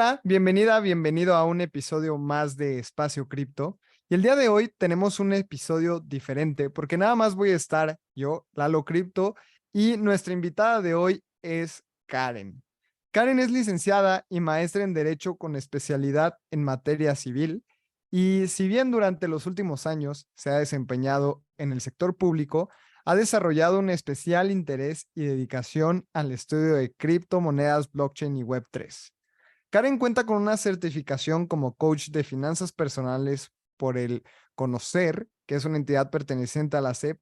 Hola, bienvenido a un episodio más de Espacio Cripto. Y el día de hoy tenemos un episodio diferente porque nada más voy a estar yo, Lalo Cripto, y nuestra invitada de hoy es Karen. Karen es licenciada y maestra en Derecho con especialidad en materia civil. Y si bien durante los últimos años se ha desempeñado en el sector público, ha desarrollado un especial interés y dedicación al estudio de criptomonedas, blockchain y Web3. Karen cuenta con una certificación como coach de finanzas personales por el Conocer, que es una entidad perteneciente a la SEP,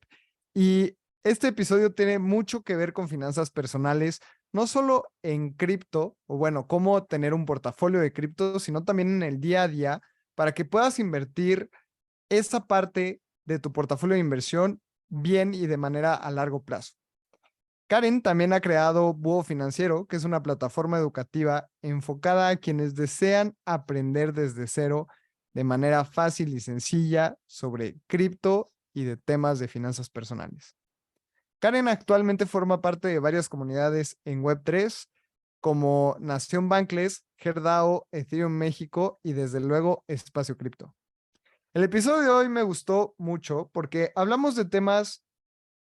y este episodio tiene mucho que ver con finanzas personales, no solo en cripto, o bueno, cómo tener un portafolio de cripto, sino también en el día a día para que puedas invertir esa parte de tu portafolio de inversión bien y de manera a largo plazo. Karen también ha creado Búho Financiero, que es una plataforma educativa enfocada a quienes desean aprender desde cero de manera fácil y sencilla sobre cripto y de temas de finanzas personales. Karen actualmente forma parte de varias comunidades en Web3 como Nación Bankless, Herdao, Ethereum México y desde luego Espacio Cripto. El episodio de hoy me gustó mucho porque hablamos de temas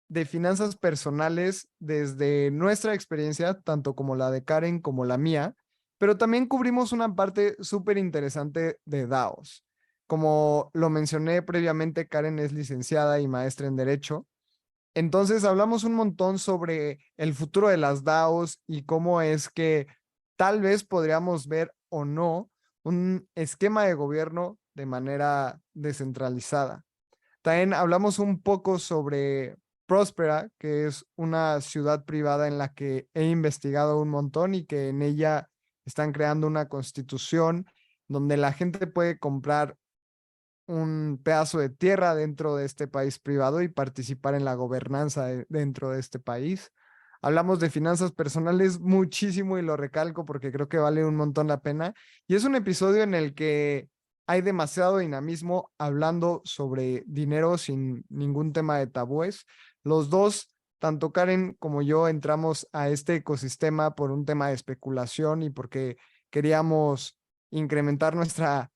de finanzas personales desde nuestra experiencia, tanto como la de Karen como la mía, pero también cubrimos una parte súper interesante de DAOs. Como lo mencioné previamente, Karen es licenciada y maestra en Derecho. Entonces hablamos un montón sobre el futuro de las DAOs y cómo es que tal vez podríamos ver o no un esquema de gobierno de manera descentralizada. También hablamos un poco sobre Próspera, que es una ciudad privada en la que he investigado un montón y que en ella están creando una constitución donde la gente puede comprar un pedazo de tierra dentro de este país privado y participar en la gobernanza dentro de este país. Hablamos de finanzas personales muchísimo y lo recalco porque creo que vale un montón la pena. Y es un episodio en el que hay demasiado dinamismo hablando sobre dinero sin ningún tema de tabúes. Los dos, tanto Karen como yo, entramos a este ecosistema por un tema de especulación y porque queríamos incrementar nuestra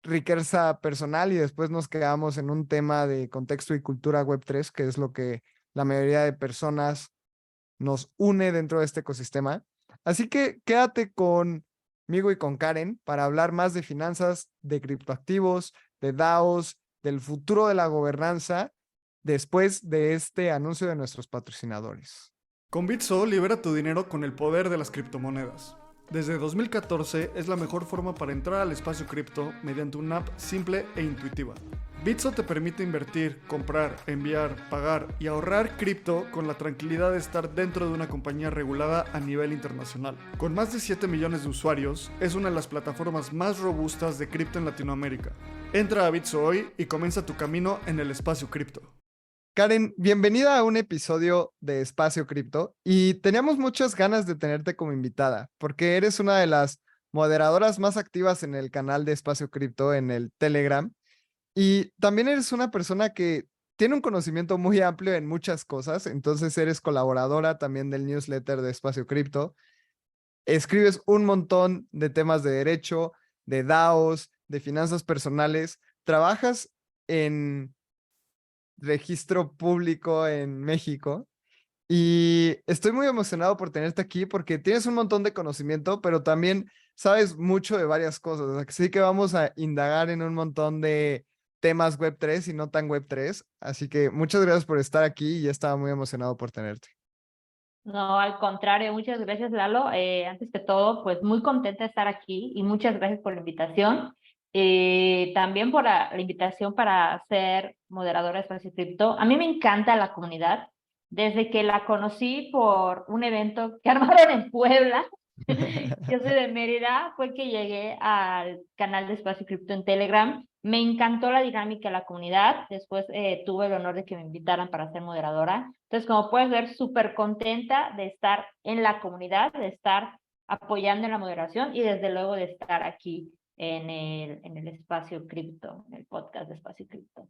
riqueza personal y después nos quedamos en un tema de contexto y cultura Web3, que es lo que la mayoría de personas nos une dentro de este ecosistema. Así que quédate conmigo y con Karen para hablar más de finanzas, de criptoactivos, de DAOs, del futuro de la gobernanza, después de este anuncio de nuestros patrocinadores. Con Bitso libera tu dinero con el poder de las criptomonedas. Desde 2014 es la mejor forma para entrar al espacio cripto mediante una app simple e intuitiva. Bitso te permite invertir, comprar, enviar, pagar y ahorrar cripto con la tranquilidad de estar dentro de una compañía regulada a nivel internacional. Con más de 7 millones de usuarios, es una de las plataformas más robustas de cripto en Latinoamérica. Entra a Bitso hoy y comienza tu camino en el espacio cripto. Karen, bienvenida a un episodio de Espacio Cripto y teníamos muchas ganas de tenerte como invitada porque eres una de las moderadoras más activas en el canal de Espacio Cripto en el Telegram y también eres una persona que tiene un conocimiento muy amplio en muchas cosas, entonces eres colaboradora también del newsletter de Espacio Cripto, escribes un montón de temas de derecho, de DAOs, de finanzas personales, trabajas en registro público en México. Y estoy muy emocionado por tenerte aquí porque tienes un montón de conocimiento, pero también sabes mucho de varias cosas. Así que vamos a indagar en un montón de temas Web3 y no tan Web3. Así que muchas gracias por estar aquí y ya estaba muy emocionado por tenerte. No, al contrario, muchas gracias, Lalo. Antes que todo, pues muy contenta de estar aquí y muchas gracias por la invitación. También por la invitación para ser moderadora de Espacio Cripto. A mí me encanta la comunidad. Desde que la conocí por un evento que armaron en Puebla, yo soy de Mérida, fue que llegué al canal de Espacio Cripto en Telegram. Me encantó la dinámica de la comunidad. Después tuve el honor de que me invitaran para ser moderadora. Entonces, como puedes ver, súper contenta de estar en la comunidad, de estar apoyando en la moderación y desde luego de estar aquí en el Espacio Cripto, en el podcast de Espacio Cripto.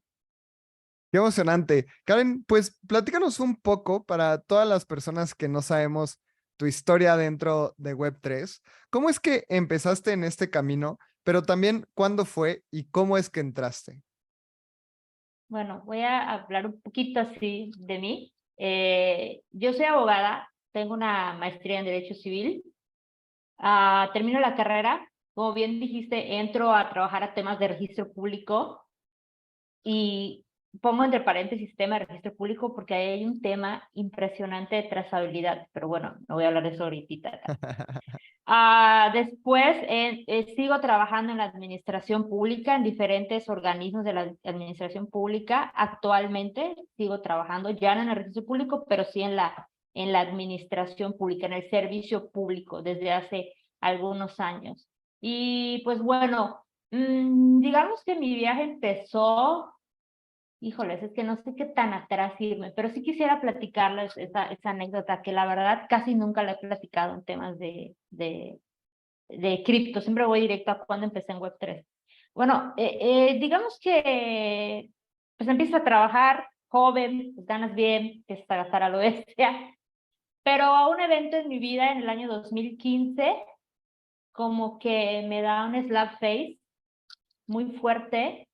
Qué emocionante. Karen, pues platícanos un poco para todas las personas que no sabemos tu historia dentro de Web3. ¿Cómo es que empezaste en este camino? Pero también, ¿cuándo fue y cómo es que entraste? Bueno, voy a hablar un poquito así de mí. Yo soy abogada, tengo una maestría en Derecho Civil. Termino la carrera, como bien dijiste, entro a trabajar a temas de registro público y pongo entre paréntesis tema de registro público porque ahí hay un tema impresionante de trazabilidad, pero bueno, no voy a hablar de eso ahorita. Después sigo trabajando en la administración pública, en diferentes organismos de la administración pública. Actualmente sigo trabajando ya no en el registro público, pero sí en la administración pública, en el servicio público desde hace algunos años. Y pues bueno, digamos que mi viaje empezó, híjoles, es que no sé qué tan atrás irme, pero sí quisiera platicarles esa anécdota que la verdad casi nunca la he platicado en temas de cripto, siempre voy directo a cuando empecé en Web3. Bueno, digamos que pues empiezas a trabajar joven, pues ganas bien, empiezas a gastar a lo bestia, pero a un evento en mi vida en el año 2015, como que me da un slap face muy fuerte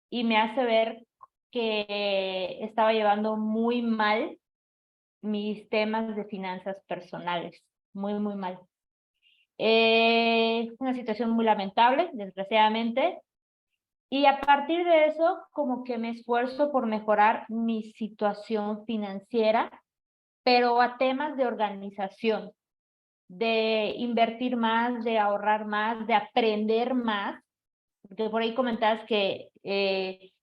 y me hace ver que estaba llevando muy mal mis temas de finanzas personales, muy, muy mal. Una situación muy lamentable, desgraciadamente, y a partir de eso, como que me esfuerzo por mejorar mi situación financiera, pero a temas de organización, de invertir más, de ahorrar más, de aprender más, porque por ahí comentabas que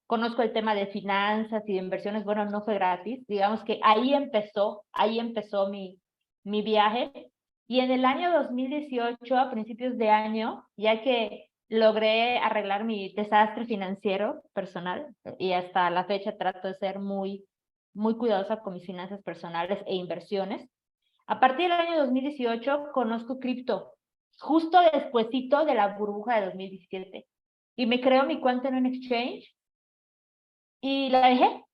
conozco el tema de finanzas y de inversiones, bueno, no fue gratis, digamos que ahí empezó mi viaje. Y en el año 2018, a principios de año, ya que logré arreglar mi desastre financiero personal, y hasta la fecha trato de ser muy, muy cuidadosa con mis finanzas personales e inversiones, a partir del año 2018 conozco cripto, justo despuesito de la burbuja de 2017. Y me creo mi cuenta en un exchange y la dejé.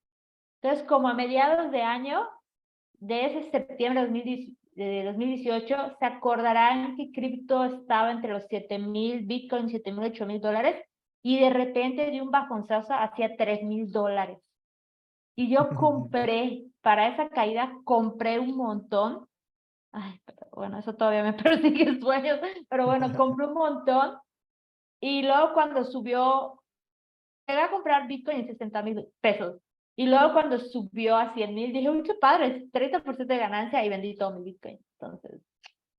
Entonces, como a mediados de año, de ese septiembre de 2018, se acordarán que cripto estaba entre los 7,000 Bitcoin, 7,000, 8,000 dólares, y de repente de un bajonzazo hacia 3,000 dólares. Y yo compré, para esa caída, compré un montón. Ay, pero bueno, eso todavía me persigue sueños, pero bueno, compré un montón y luego cuando subió, llegué a comprar Bitcoin en 60,000 pesos y luego cuando subió a 100,000 dije, uy, qué padre, 30% de ganancia y vendí todo mi Bitcoin. Entonces,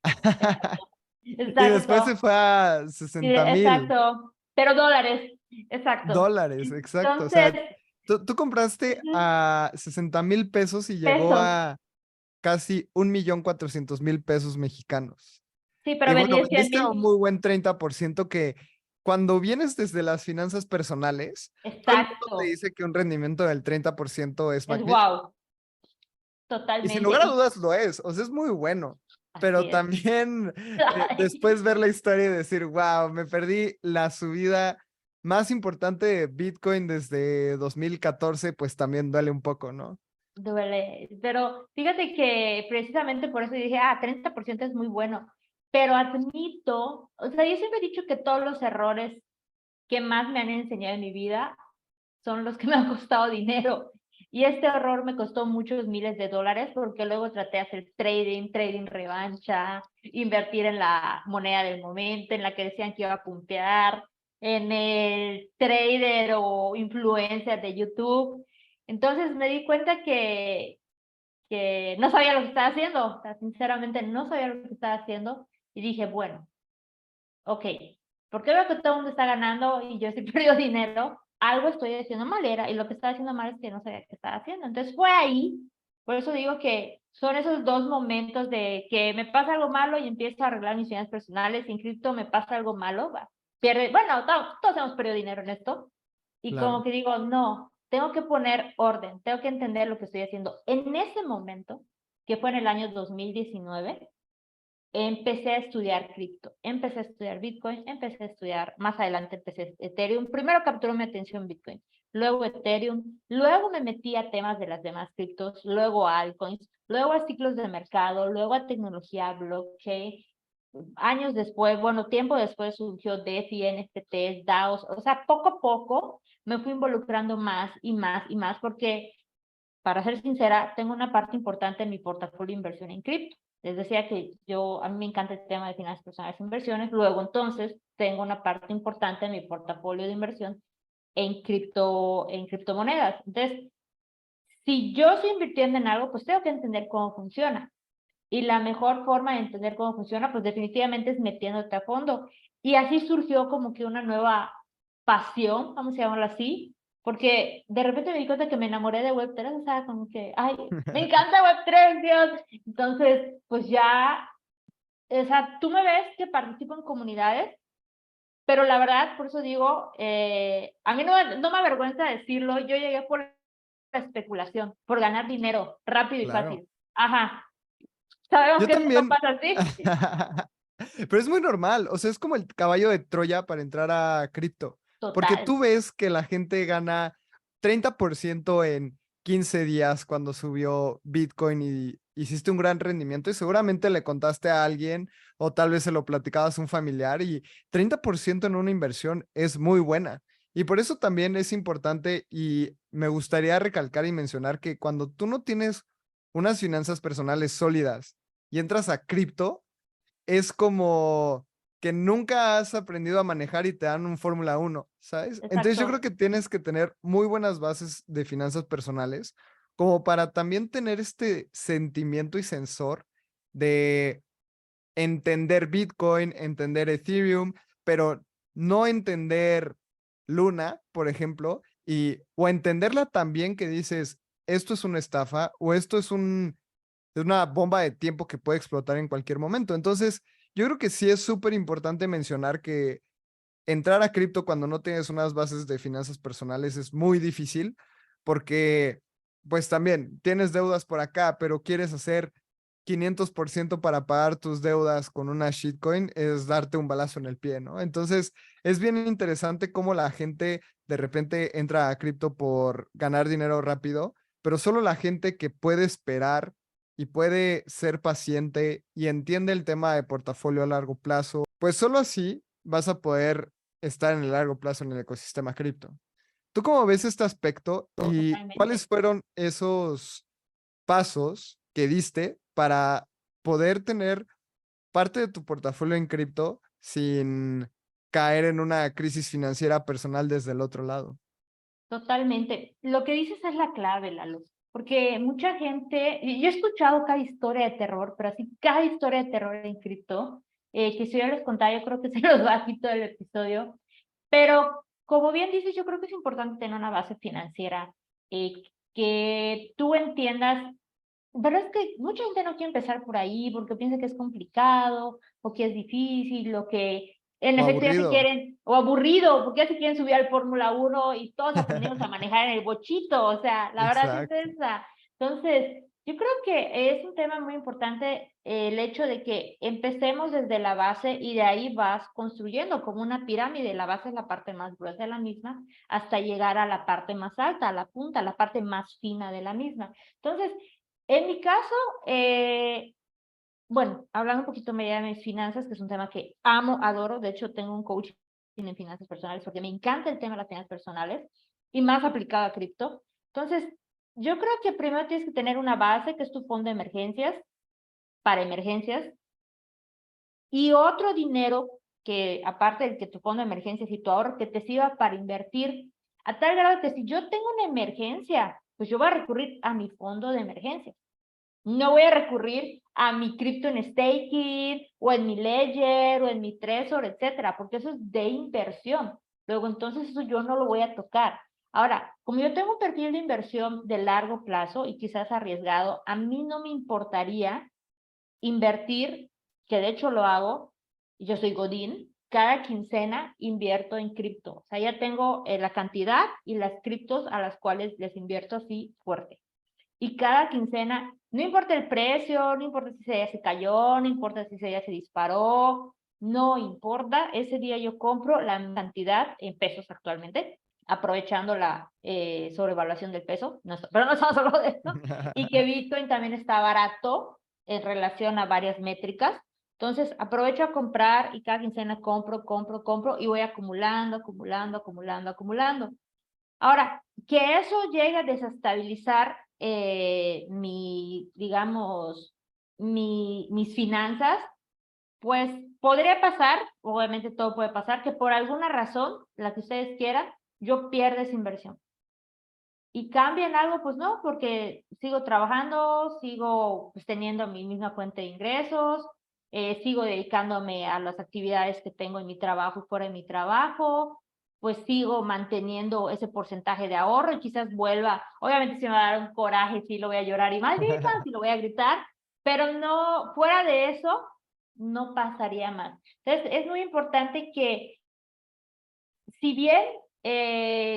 exacto, Y después se exacto, fue a 60,000 exacto, pero dólares, exacto. dólares, exacto. O Entonces, sea, tú compraste a 60,000 pesos y llegó pesos, a casi 1,400,000 pesos mexicanos. sí, Y pero bueno, vendí cien vendiste a un mil, muy buen 30% que cuando vienes desde las finanzas personales, todo el mundo te exacto, dice que un rendimiento del 30% es es magnífico. wow, Y sin totalmente, lugar a y dudas lo es, o sea, es muy bueno. así Pero es. también después ver la historia y decir, wow, me perdí la subida más importante de Bitcoin desde 2014, pues también duele un poco, ¿no? Duele, pero fíjate que precisamente por eso dije, 30% es muy bueno, pero admito, o sea, yo siempre he dicho que todos los errores que más me han enseñado en mi vida son los que me han costado dinero, y este error me costó muchos miles de dólares porque luego traté de hacer trading revancha, invertir en la moneda del momento, en la que decían que iba a pumpear, en el trader o influencer de YouTube. Entonces me di cuenta que no sabía lo que estaba haciendo, o sea, sinceramente no sabía lo que estaba haciendo y dije, bueno, ok, ¿por qué veo que todo el mundo está ganando y yo sí perdido dinero? Algo estoy haciendo mal era y lo que estaba haciendo mal es que no sabía qué estaba haciendo. Entonces fue ahí, por eso digo que son esos dos momentos de que me pasa algo malo y empiezo a arreglar mis finanzas personales, en cripto me pasa algo malo, va, pierde, bueno, todos hemos perdido dinero en esto, y como Claro. que digo, no, tengo que poner orden, tengo que entender lo que estoy haciendo. En ese momento, que fue en el año 2019, empecé a estudiar cripto, empecé a estudiar Bitcoin, empecé a estudiar, más adelante empecé Ethereum. Primero capturó mi atención Bitcoin, luego Ethereum, luego me metí a temas de las demás criptos, luego a altcoins, luego a ciclos de mercado, luego a tecnología blockchain. Años después, bueno, tiempo después surgió DeFi, NFTs, DAOs, o sea, poco a poco me fui involucrando más y más y más porque, para ser sincera, tengo una parte importante en mi portafolio de inversión en cripto. Les decía que a mí me encanta el tema de finanzas personales e inversiones, luego entonces tengo una parte importante en mi portafolio de inversión en criptomonedas. Entonces, si yo estoy invirtiendo en algo, pues tengo que entender cómo funciona. Y la mejor forma de entender cómo funciona, pues definitivamente es metiéndote a fondo. Y así surgió como que una nueva pasión, vamos a llamarlo así, porque de repente me di cuenta que me enamoré de Web3, o sea, como que, ay, me encanta Web3, Dios. Entonces, pues ya, o sea, tú me ves que participo en comunidades, pero la verdad, por eso digo, a mí no me avergüenza decirlo, yo llegué por la especulación, por ganar dinero rápido y Claro. fácil. Ajá, sabemos Yo que eso no también. pasa así. Pero es muy normal, o sea, es como el caballo de Troya para entrar a cripto, porque Total, tú ves que la gente gana 30% en 15 días cuando subió Bitcoin y hiciste un gran rendimiento y seguramente le contaste a alguien o tal vez se lo platicabas a un familiar y 30% en una inversión es muy buena. Y por eso también es importante y me gustaría recalcar y mencionar que cuando tú no tienes unas finanzas personales sólidas y entras a cripto, es como que nunca has aprendido a manejar y te dan un Fórmula 1, ¿sabes? Entonces yo creo exacto, que tienes que tener muy buenas bases de finanzas personales como para también tener este sentimiento y sensor de entender Bitcoin, entender Ethereum, pero no entender Luna, por ejemplo, o entenderla también que dices, esto es una estafa o esto es una bomba de tiempo que puede explotar en cualquier momento. Entonces, yo creo que sí es súper importante mencionar que entrar a cripto cuando no tienes unas bases de finanzas personales es muy difícil porque, pues también tienes deudas por acá, pero quieres hacer 500% para pagar tus deudas con una shitcoin, es darte un balazo en el pie, ¿no? Entonces, es bien interesante cómo la gente de repente entra a cripto por ganar dinero rápido, pero solo la gente que puede esperar y puede ser paciente y entiende el tema de portafolio a largo plazo, pues solo así vas a poder estar en el largo plazo en el ecosistema cripto. ¿Tú cómo ves este aspecto y cuáles totalmente. fueron esos pasos que diste para poder tener parte de tu portafolio en cripto sin caer en una crisis financiera personal desde el otro lado? Totalmente. Lo que dices es la clave, Lalo, porque mucha gente, y yo he escuchado cada historia de terror, pero así cada historia de terror en cripto, que si yo les contara, yo creo que se los va aquí todo el episodio, pero como bien dices, yo creo que es importante tener una base financiera, eh, que tú entiendas. Pero es que mucha gente no quiere empezar por ahí porque piensa que es complicado o que es difícil o que en O efecto ya se aburrido. quieren, o aburrido, porque ya se quieren subir al Fórmula 1 y todos aprendimos a manejar en el bochito, o sea, la verdad es Exacto. esa. Entonces, yo creo que es un tema muy importante, el hecho de que empecemos desde la base y de ahí vas construyendo como una pirámide. La base es la parte más gruesa de la misma hasta llegar a la parte más alta, a la punta, a la parte más fina de la misma. Entonces, en mi caso, bueno, hablando un poquito de mis finanzas, que es un tema que amo, adoro. De hecho, tengo un coaching en finanzas personales porque me encanta el tema de las finanzas personales y más aplicado a cripto. Entonces, yo creo que primero tienes que tener una base, que es tu fondo de emergencias, para emergencias, y otro dinero que, aparte del que tu fondo de emergencias y tu ahorro, que te sirva para invertir, a tal grado que si yo tengo una emergencia, pues yo voy a recurrir a mi fondo de emergencias. No voy a recurrir a mi cripto en staking o en mi Ledger o en mi Trezor, etcétera, porque eso es de inversión. Luego, entonces, eso yo no lo voy a tocar. Ahora, como yo tengo un perfil de inversión de largo plazo y quizás arriesgado, a mí no me importaría invertir, que de hecho lo hago, y yo soy Godín, cada quincena invierto en cripto. O sea, ya tengo la cantidad y las criptos a las cuales les invierto así fuerte. Y cada quincena, no importa el precio, no importa si se cayó, no importa si se disparó, no importa, ese día yo compro la cantidad en pesos actualmente, aprovechando la sobrevaluación del peso, pero no estamos hablando de esto, y que Bitcoin también está barato en relación a varias métricas. Entonces, aprovecho a comprar y cada quincena compro y voy acumulando. Ahora, que eso llegue a desestabilizar digamos, mis finanzas, pues podría pasar, obviamente todo puede pasar, que por alguna razón, la que ustedes quieran, yo pierda esa inversión. Y cambien algo, pues no, porque sigo trabajando, sigo pues, teniendo mi misma fuente de ingresos, sigo dedicándome a las actividades que tengo en mi trabajo y fuera de mi trabajo, pues sigo manteniendo ese porcentaje de ahorro y quizás vuelva, obviamente se me va a dar un coraje, sí lo voy a llorar y maldita, sí lo voy a gritar, pero no, fuera de eso, no pasaría más. Entonces, es muy importante que si bien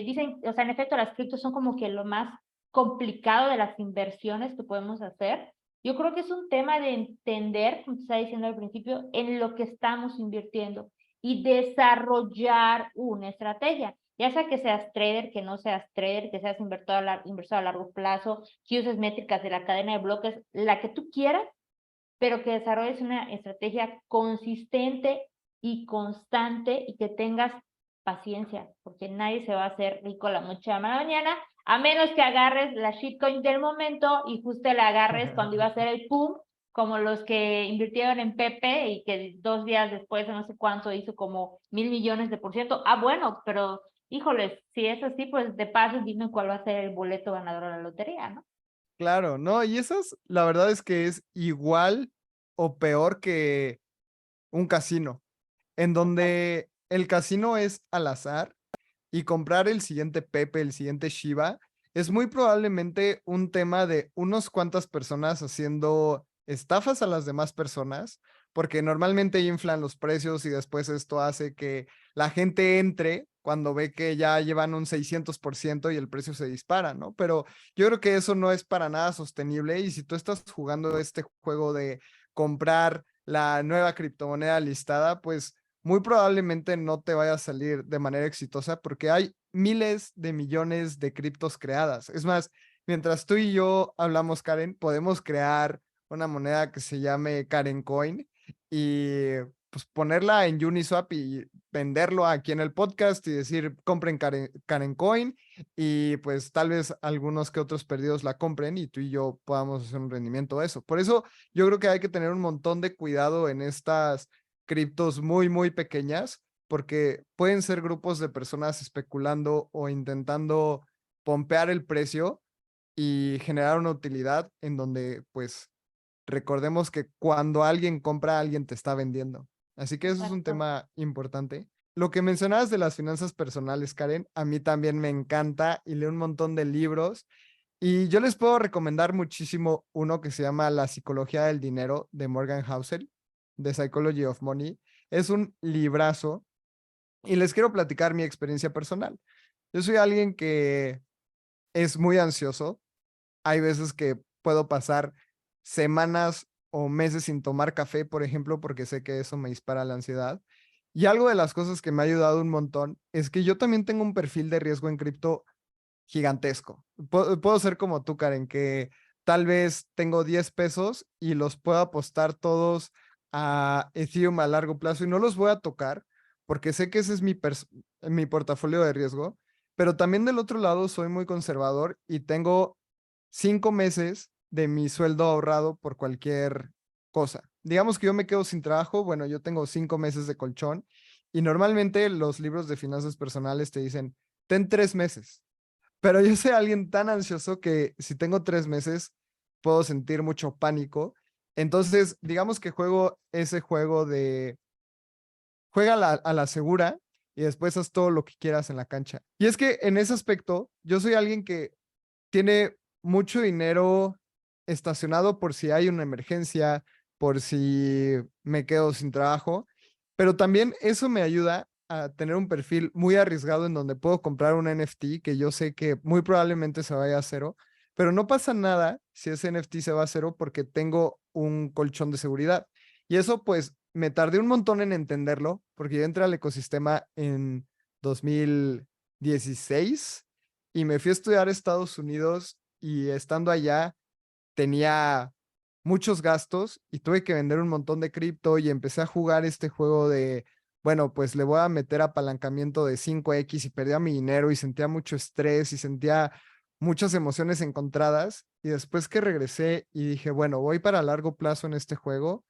dicen, o sea, en efecto, las criptos son como que lo más complicado de las inversiones que podemos hacer, yo creo que es un tema de entender, como te estaba diciendo al principio, en lo que estamos invirtiendo y desarrollar una estrategia, ya sea que seas trader, que no seas trader, que seas inversor a largo plazo, que uses métricas de la cadena de bloques, la que tú quieras, pero que desarrolles una estrategia consistente y constante y que tengas paciencia, porque nadie se va a hacer rico la noche a la mañana, a menos que agarres la shitcoin del momento y justo la agarres cuando iba a ser el boom, como los que invirtieron en Pepe y que 2 días después, no sé cuánto, hizo como 1,000 millones%. Ah, bueno, pero híjoles, si es así, pues de paso dime cuál va a ser el boleto ganador de la lotería, ¿no? Claro, no, y esas, la verdad es que es igual o peor que un casino, en donde el casino es al azar y comprar el siguiente Pepe, el siguiente Shiba, es muy probablemente un tema de unos cuantas personas haciendo estafas a las demás personas, porque normalmente inflan los precios y después esto hace que la gente entre cuando ve que ya llevan un 600% y el precio se dispara, ¿no? Pero yo creo que eso no es para nada sostenible y si tú estás jugando este juego de comprar la nueva criptomoneda listada, pues muy probablemente no te vaya a salir de manera exitosa porque hay miles de millones de criptos creadas. Es más, mientras tú y yo hablamos, Karen, podemos crear una moneda que se llame Karen Coin y pues ponerla en Uniswap y venderlo aquí en el podcast y decir, compren Karen Coin y pues tal vez algunos que otros perdidos la compren y tú y yo podamos hacer un rendimiento de eso. Por eso yo creo que hay que tener un montón de cuidado en estas criptos muy, muy pequeñas, porque pueden ser grupos de personas especulando o intentando pompear el precio y generar una utilidad en donde, pues, recordemos que cuando alguien compra, alguien te está vendiendo. Así que eso es un Exacto. tema importante. Lo que mencionabas de las finanzas personales, Karen, a mí también me encanta y leo un montón de libros. Y yo les puedo recomendar muchísimo uno que se llama La psicología del dinero de Morgan Housel, The Psychology of Money. Es un librazo y les quiero platicar mi experiencia personal. Yo soy alguien que es muy ansioso. Hay veces que puedo pasar semanas o meses sin tomar café, por ejemplo, porque sé que eso me dispara la ansiedad. Y algo de las cosas que me ha ayudado un montón es que yo también tengo un perfil de riesgo en cripto gigantesco. Puedo ser como tú, Karen, que tal vez tengo 10 pesos y los puedo apostar todos a Ethereum a largo plazo y no los voy a tocar porque sé que ese es mi portafolio de riesgo, pero también del otro lado soy muy conservador y tengo 5 meses de mi sueldo ahorrado por cualquier cosa. Digamos que yo me quedo sin trabajo, bueno, yo tengo 5 meses de colchón y normalmente los libros de finanzas personales te dicen, ten 3 meses. Pero yo soy alguien tan ansioso que si tengo 3 meses puedo sentir mucho pánico. Entonces, digamos que juego ese juego de juega a la segura y después haz todo lo que quieras en la cancha. Y es que en ese aspecto, yo soy alguien que tiene mucho dinero estacionado por si hay una emergencia, por si me quedo sin trabajo, pero también eso me ayuda a tener un perfil muy arriesgado en donde puedo comprar un NFT que yo sé que muy probablemente se vaya a cero, pero no pasa nada si ese NFT se va a cero porque tengo un colchón de seguridad. Y eso pues me tardé un montón en entenderlo porque yo entré al ecosistema en 2000 16 y me fui a estudiar a Estados Unidos y estando allá tenía muchos gastos y tuve que vender un montón de cripto y empecé a jugar este juego de, bueno, pues le voy a meter apalancamiento de 5x y perdía mi dinero y sentía mucho estrés y sentía muchas emociones encontradas. Y después que regresé y dije, bueno, voy para largo plazo en este juego,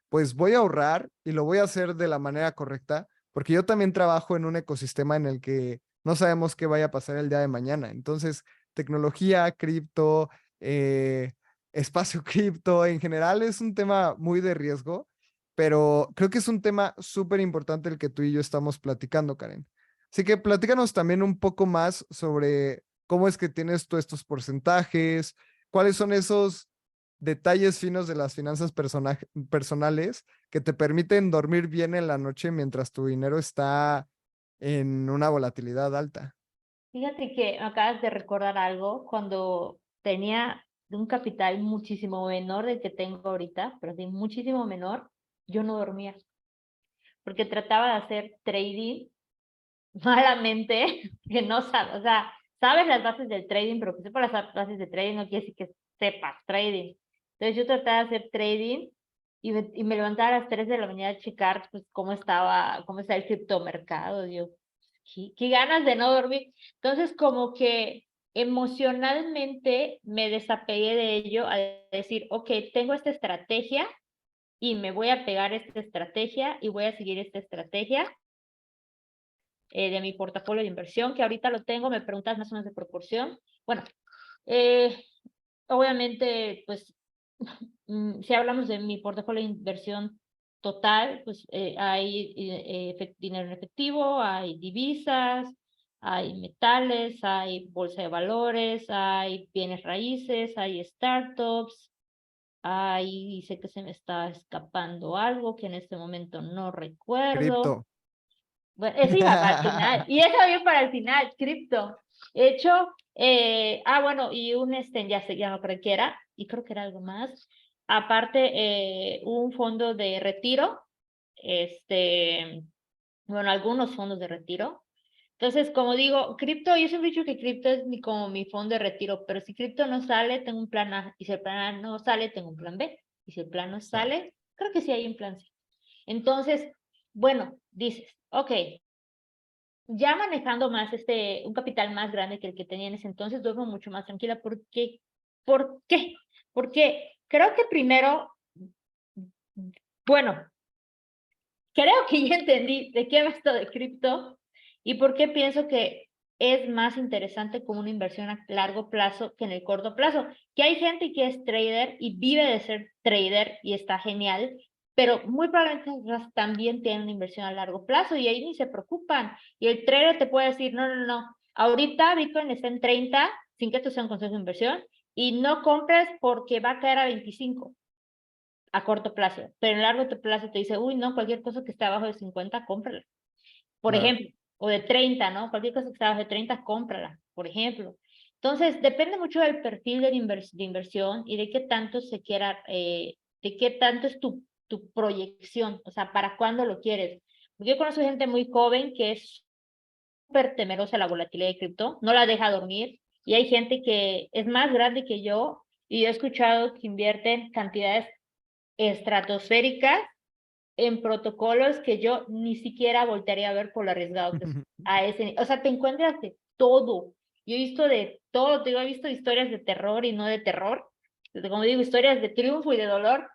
pues voy a ahorrar y lo voy a hacer de la manera correcta, porque yo también trabajo en un ecosistema en el que no sabemos qué vaya a pasar el día de mañana. Entonces, tecnología, cripto, espacio cripto, en general es un tema muy de riesgo, pero creo que es un tema súper importante el que tú y yo estamos platicando, Karen. Así que platícanos también un poco más sobre cómo es que tienes tú estos porcentajes, cuáles son esos detalles finos de las finanzas personales que te permiten dormir bien en la noche mientras tu dinero está en una volatilidad alta. Fíjate que me acabas de recordar algo cuando tenía un capital muchísimo menor del que tengo ahorita, pero sí muchísimo menor, yo no dormía, porque trataba de hacer trading malamente, que no sabes, o sea, sabes las bases del trading, pero que sepas las bases de trading no quiere decir que sepas trading. Entonces yo trataba de hacer trading y me levantaba a las 3 de la mañana a checar pues cómo estaba el criptomercado. Yo, qué ganas de no dormir. Entonces como que emocionalmente me desapegué de ello a decir, ok, tengo esta estrategia y me voy a pegar a esta estrategia y voy a seguir esta estrategia de mi portafolio de inversión, que ahorita lo tengo, me preguntas más o menos de proporción. Bueno, eh, obviamente, pues, si hablamos de mi portafolio de inversión total, pues hay dinero en efectivo, hay divisas, hay metales, hay bolsa de valores, hay bienes raíces, hay startups, hay, sé que se me está escapando algo que en este momento no recuerdo. Cripto. Bueno, eso iba para el final. Y eso iba para el final, cripto. De hecho, bueno, y ya sé, ya no creo que era, y creo que era algo más. Aparte, un fondo de retiro, bueno, algunos fondos de retiro. Entonces, como digo, cripto, yo siempre he dicho que cripto es como mi fondo de retiro, pero si cripto no sale, tengo un plan A, y si el plan A no sale, tengo un plan B, y si el plan no Claro. sale, creo que sí hay un plan C. Entonces, bueno, dices, ok, ya manejando más un capital más grande que el que tenía en ese entonces, duermo mucho más tranquila. ¿Por qué? ¿Por qué? Porque creo que primero, bueno, creo que ya entendí de qué va esto de cripto y por qué pienso que es más interesante como una inversión a largo plazo que en el corto plazo. Que hay gente que es trader y vive de ser trader y está genial, pero muy probablemente también tienen una inversión a largo plazo y ahí ni se preocupan. Y el trader te puede decir, no, no, no, ahorita Bitcoin está en 30 sin que esto sea un consejo de inversión, y no compres porque va a caer a 25 a corto plazo, pero en largo plazo te dice, uy, no, cualquier cosa que esté abajo de 50, cómprala, por Claro. ejemplo, o de 30, ¿no? Cualquier cosa que esté abajo de 30, cómprala, por ejemplo. Entonces, depende mucho del perfil de inversión y de qué tanto se quiera, de qué tanto es tu proyección, o sea, para cuándo lo quieres. Porque yo conozco gente muy joven que es súper temerosa a la volatilidad de cripto, no la deja dormir, y hay gente que es más grande que yo, y yo he escuchado que invierten cantidades estratosféricas en protocolos que yo ni siquiera voltearía a ver por lo arriesgado que es o sea, te encuentras de todo. Yo he visto de todo, te digo, he visto historias de terror y no de terror, como digo, historias de triunfo y de dolor,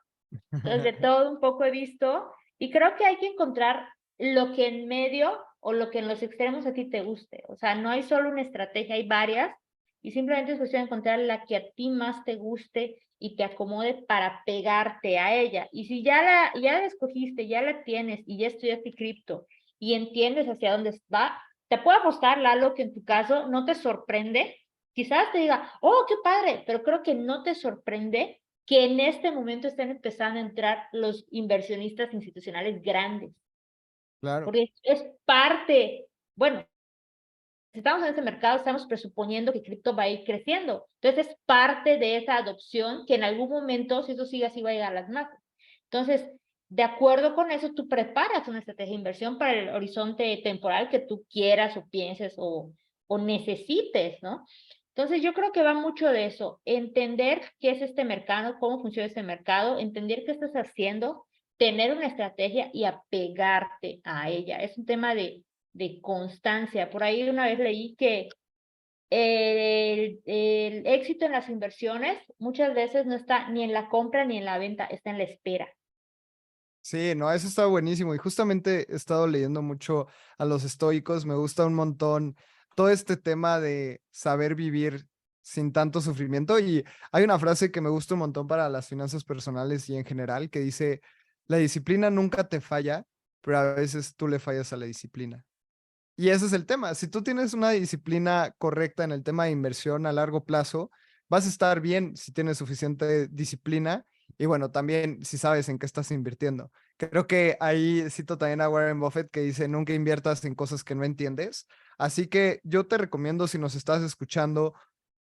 entonces de todo un poco he visto, y creo que hay que encontrar lo que en medio o lo que en los extremos a ti te guste, o sea, no hay solo una estrategia, hay varias, y simplemente es cuestión de encontrar la que a ti más te guste y te acomode para pegarte a ella. Y si ya la escogiste, ya la tienes y ya estudiaste cripto y entiendes hacia dónde va, te puedo apostar, Lalo, que en tu caso no te sorprende. Quizás te diga, oh, qué padre, pero creo que no te sorprende que en este momento estén empezando a entrar los inversionistas institucionales grandes, Claro. porque es parte, bueno, si estamos en ese mercado, estamos presuponiendo que cripto va a ir creciendo. Entonces, es parte de esa adopción que en algún momento, si eso sigue así, va a llegar a las masas. Entonces, de acuerdo con eso, tú preparas una estrategia de inversión para el horizonte temporal que tú quieras o pienses o necesites, ¿no? Entonces yo creo que va mucho de eso, entender qué es este mercado, cómo funciona este mercado, entender qué estás haciendo, tener una estrategia y apegarte a ella. Es un tema de constancia. Por ahí una vez leí que el éxito en las inversiones muchas veces no está ni en la compra ni en la venta, está en la espera. Sí, no, eso está buenísimo. Y justamente he estado leyendo mucho a los estoicos. Me gusta un montón todo este tema de saber vivir sin tanto sufrimiento. Y hay una frase que me gusta un montón para las finanzas personales y en general que dice, la disciplina nunca te falla, pero a veces tú le fallas a la disciplina. Y ese es el tema. Si tú tienes una disciplina correcta en el tema de inversión a largo plazo, vas a estar bien si tienes suficiente disciplina y bueno, también si sabes en qué estás invirtiendo. Creo que ahí cito también a Warren Buffett que dice, nunca inviertas en cosas que no entiendes. Así que yo te recomiendo si nos estás escuchando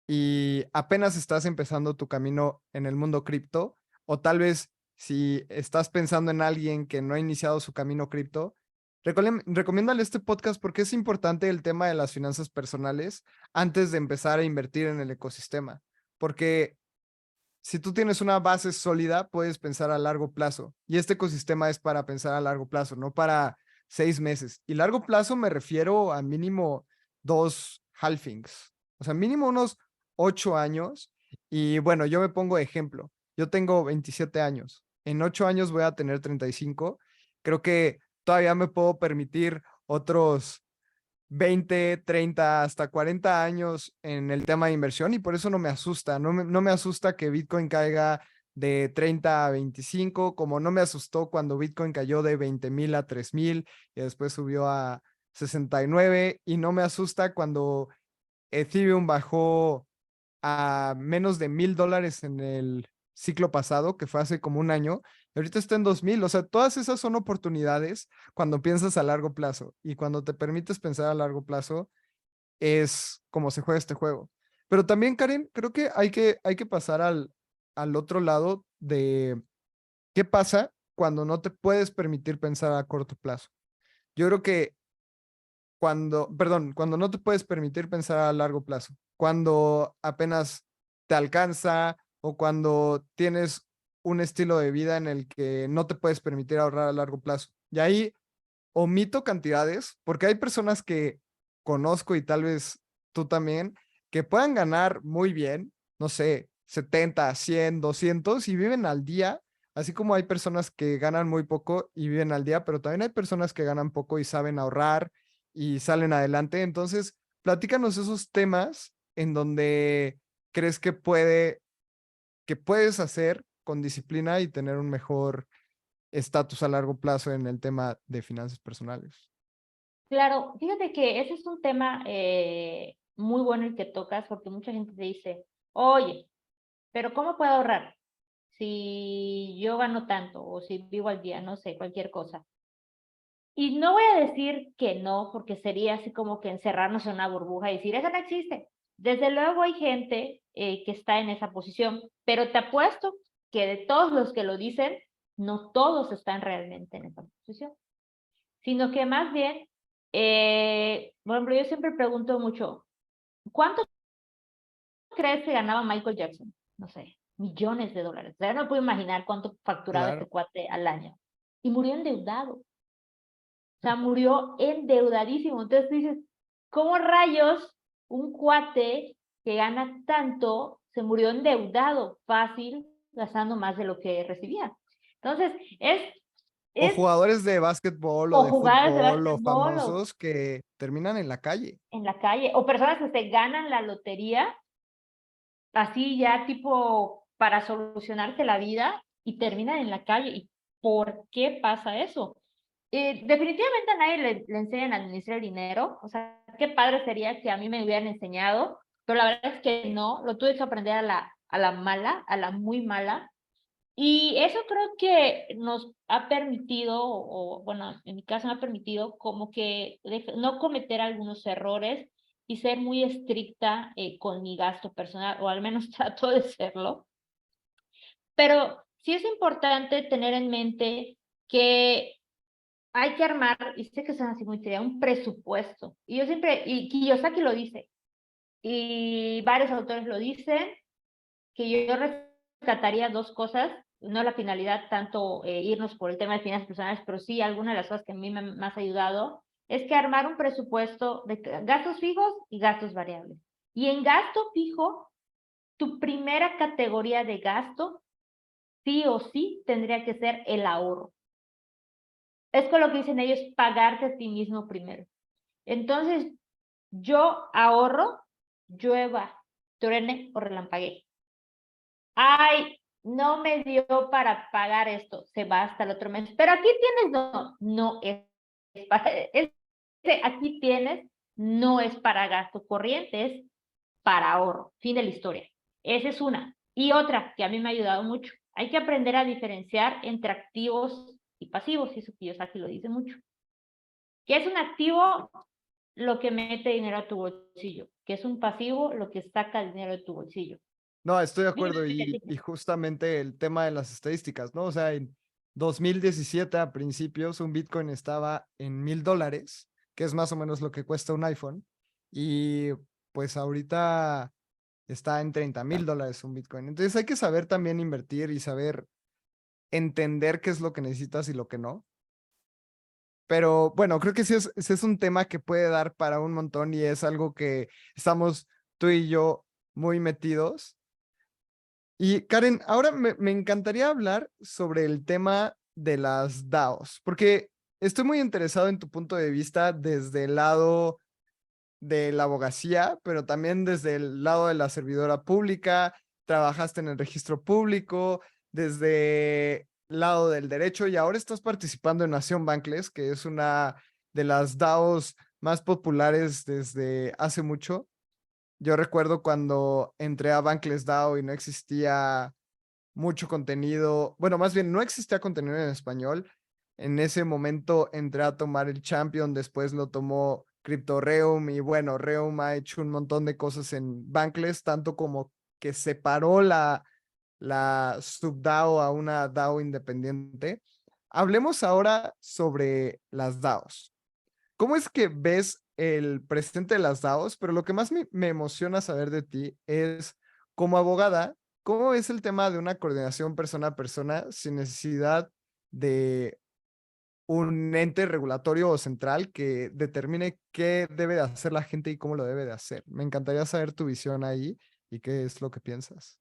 y apenas estás empezando tu camino en el mundo cripto, o tal vez si estás pensando en alguien que no ha iniciado su camino cripto, recomiéndale este podcast porque es importante el tema de las finanzas personales antes de empezar a invertir en el ecosistema. Porque si tú tienes una base sólida, puedes pensar a largo plazo. Y este ecosistema es para pensar a largo plazo, no para 6 meses. Y largo plazo me refiero a mínimo 2 halvings. O sea, mínimo unos 8 años. Y bueno, yo me pongo de ejemplo. Yo tengo 27 años. En 8 años voy a tener 35. Creo que todavía me puedo permitir otros 20, 30, hasta 40 años en el tema de inversión y por eso no me asusta, no me asusta que Bitcoin caiga de 30 a 25, como no me asustó cuando Bitcoin cayó de 20,000 a 3,000 y después subió a 69 y no me asusta cuando Ethereum bajó a menos de $1,000 en el ciclo pasado, que fue hace como un año, y ahorita está en 2,000. O sea, todas esas son oportunidades cuando piensas a largo plazo y cuando te permites pensar a largo plazo es como se juega este juego. Pero también, Karen, creo que hay que pasar al otro lado de qué pasa cuando no te puedes permitir pensar a corto plazo. Yo creo que cuando no te puedes permitir pensar a largo plazo, cuando apenas te alcanza o cuando tienes un estilo de vida en el que no te puedes permitir ahorrar a largo plazo. Y ahí omito cantidades porque hay personas que conozco y tal vez tú también, que puedan ganar muy bien, no sé, 70, 100, 200 y viven al día, así como hay personas que ganan muy poco y viven al día, pero también hay personas que ganan poco y saben ahorrar y salen adelante. Entonces, platícanos esos temas en donde crees que puedes hacer con disciplina y tener un mejor estatus a largo plazo en el tema de finanzas personales. Claro, fíjate que ese es un tema muy bueno el que tocas porque mucha gente te dice, oye, pero ¿cómo puedo ahorrar si yo gano tanto o si vivo al día, no sé, cualquier cosa? Y no voy a decir que no, porque sería así como que encerrarnos en una burbuja y decir, eso no existe. Desde luego hay gente que está en esa posición, pero te apuesto que de todos los que lo dicen, no todos están realmente en esa posición, sino que más bien, por ejemplo, yo siempre pregunto mucho, ¿cuánto crees que ganaba Michael Jackson? No sé, millones de dólares. O sea, no puedo imaginar cuánto facturaba este Claro. cuate al año. Y murió endeudado. O sea, murió endeudadísimo. Entonces tú dices, ¿cómo rayos un cuate que gana tanto se murió endeudado fácil, gastando más de lo que recibía? Entonces, O es jugadores de básquetbol o o de jugadas de fútbol o básquetbol o famosos que terminan en la calle. en la calle, o personas que se ganan la lotería, así ya tipo para solucionarse la vida y terminan en la calle. ¿Y por qué pasa eso? Definitivamente a nadie le enseñan a administrar el dinero. O sea, qué padre sería que a mí me hubieran enseñado, pero la verdad es que no, lo tuve que aprender a la mala, a la muy mala. Y eso creo que nos ha permitido, o bueno, en mi caso me ha permitido como que no cometer algunos errores y ser muy estricta con mi gasto personal, o al menos trato de serlo. Pero sí es importante tener en mente que hay que armar, y sé que son así muy teoría, un presupuesto. Y yo siempre, y Kiyosaki lo dice, y varios autores lo dicen, que yo rescataría dos cosas, no la finalidad tanto irnos por el tema de finanzas personales, pero sí alguna de las cosas que a mí me han más ayudado, es que armar un presupuesto de gastos fijos y gastos variables. Y en gasto fijo, tu primera categoría de gasto, sí o sí, tendría que ser el ahorro. Es con lo que dicen ellos, pagarte a ti mismo primero. Entonces, yo ahorro, llueva, truene o relampaguee. Ay, no me dio para pagar esto, se va hasta el otro mes. Pero aquí tienes, no es para, aquí tienes, no es para gasto corriente, es para ahorro. Fin de la historia. Esa es una. Y otra que a mí me ha ayudado mucho. Hay que aprender a diferenciar entre activos y pasivos, y eso Kiyosaki lo dice mucho. ¿Qué es un activo? Lo que mete dinero a tu bolsillo. ¿Qué es un pasivo? Lo que saca dinero de tu bolsillo. No, estoy de Bien, acuerdo y justamente el tema de las estadísticas, ¿no? O sea, en 2017 a principios un Bitcoin estaba en $1,000, que es más o menos lo que cuesta un iPhone, y pues ahorita está en $30,000 un Bitcoin. Entonces hay que saber también invertir y saber entender qué es lo que necesitas y lo que no. Pero bueno, creo que sí es un tema que puede dar para un montón y es algo que estamos tú y yo muy metidos. Y Karen, ahora me encantaría hablar sobre el tema de las DAOs, porque estoy muy interesado en tu punto de vista desde el lado de la abogacía, pero también desde el lado de la servidora pública, trabajaste en el registro público, desde el lado del derecho y ahora estás participando en Nación Bankless, que es una de las DAOs más populares desde hace mucho. Yo recuerdo cuando entré a Bankless DAO y no existía mucho contenido, bueno, más bien no existía contenido en español. En ese momento entré a tomar el Champion, después lo tomó CryptoReum y bueno, Reum ha hecho un montón de cosas en Bankless, tanto como que separó la subDAO a una DAO independiente. Hablemos ahora sobre las DAOs. ¿Cómo es que ves el presente de las DAOs? Pero lo que más me emociona saber de ti es, como abogada, ¿cómo es el tema de una coordinación persona a persona sin necesidad de un ente regulatorio o central que determine qué debe de hacer la gente y cómo lo debe de hacer? Me encantaría saber tu visión ahí y qué es lo que piensas.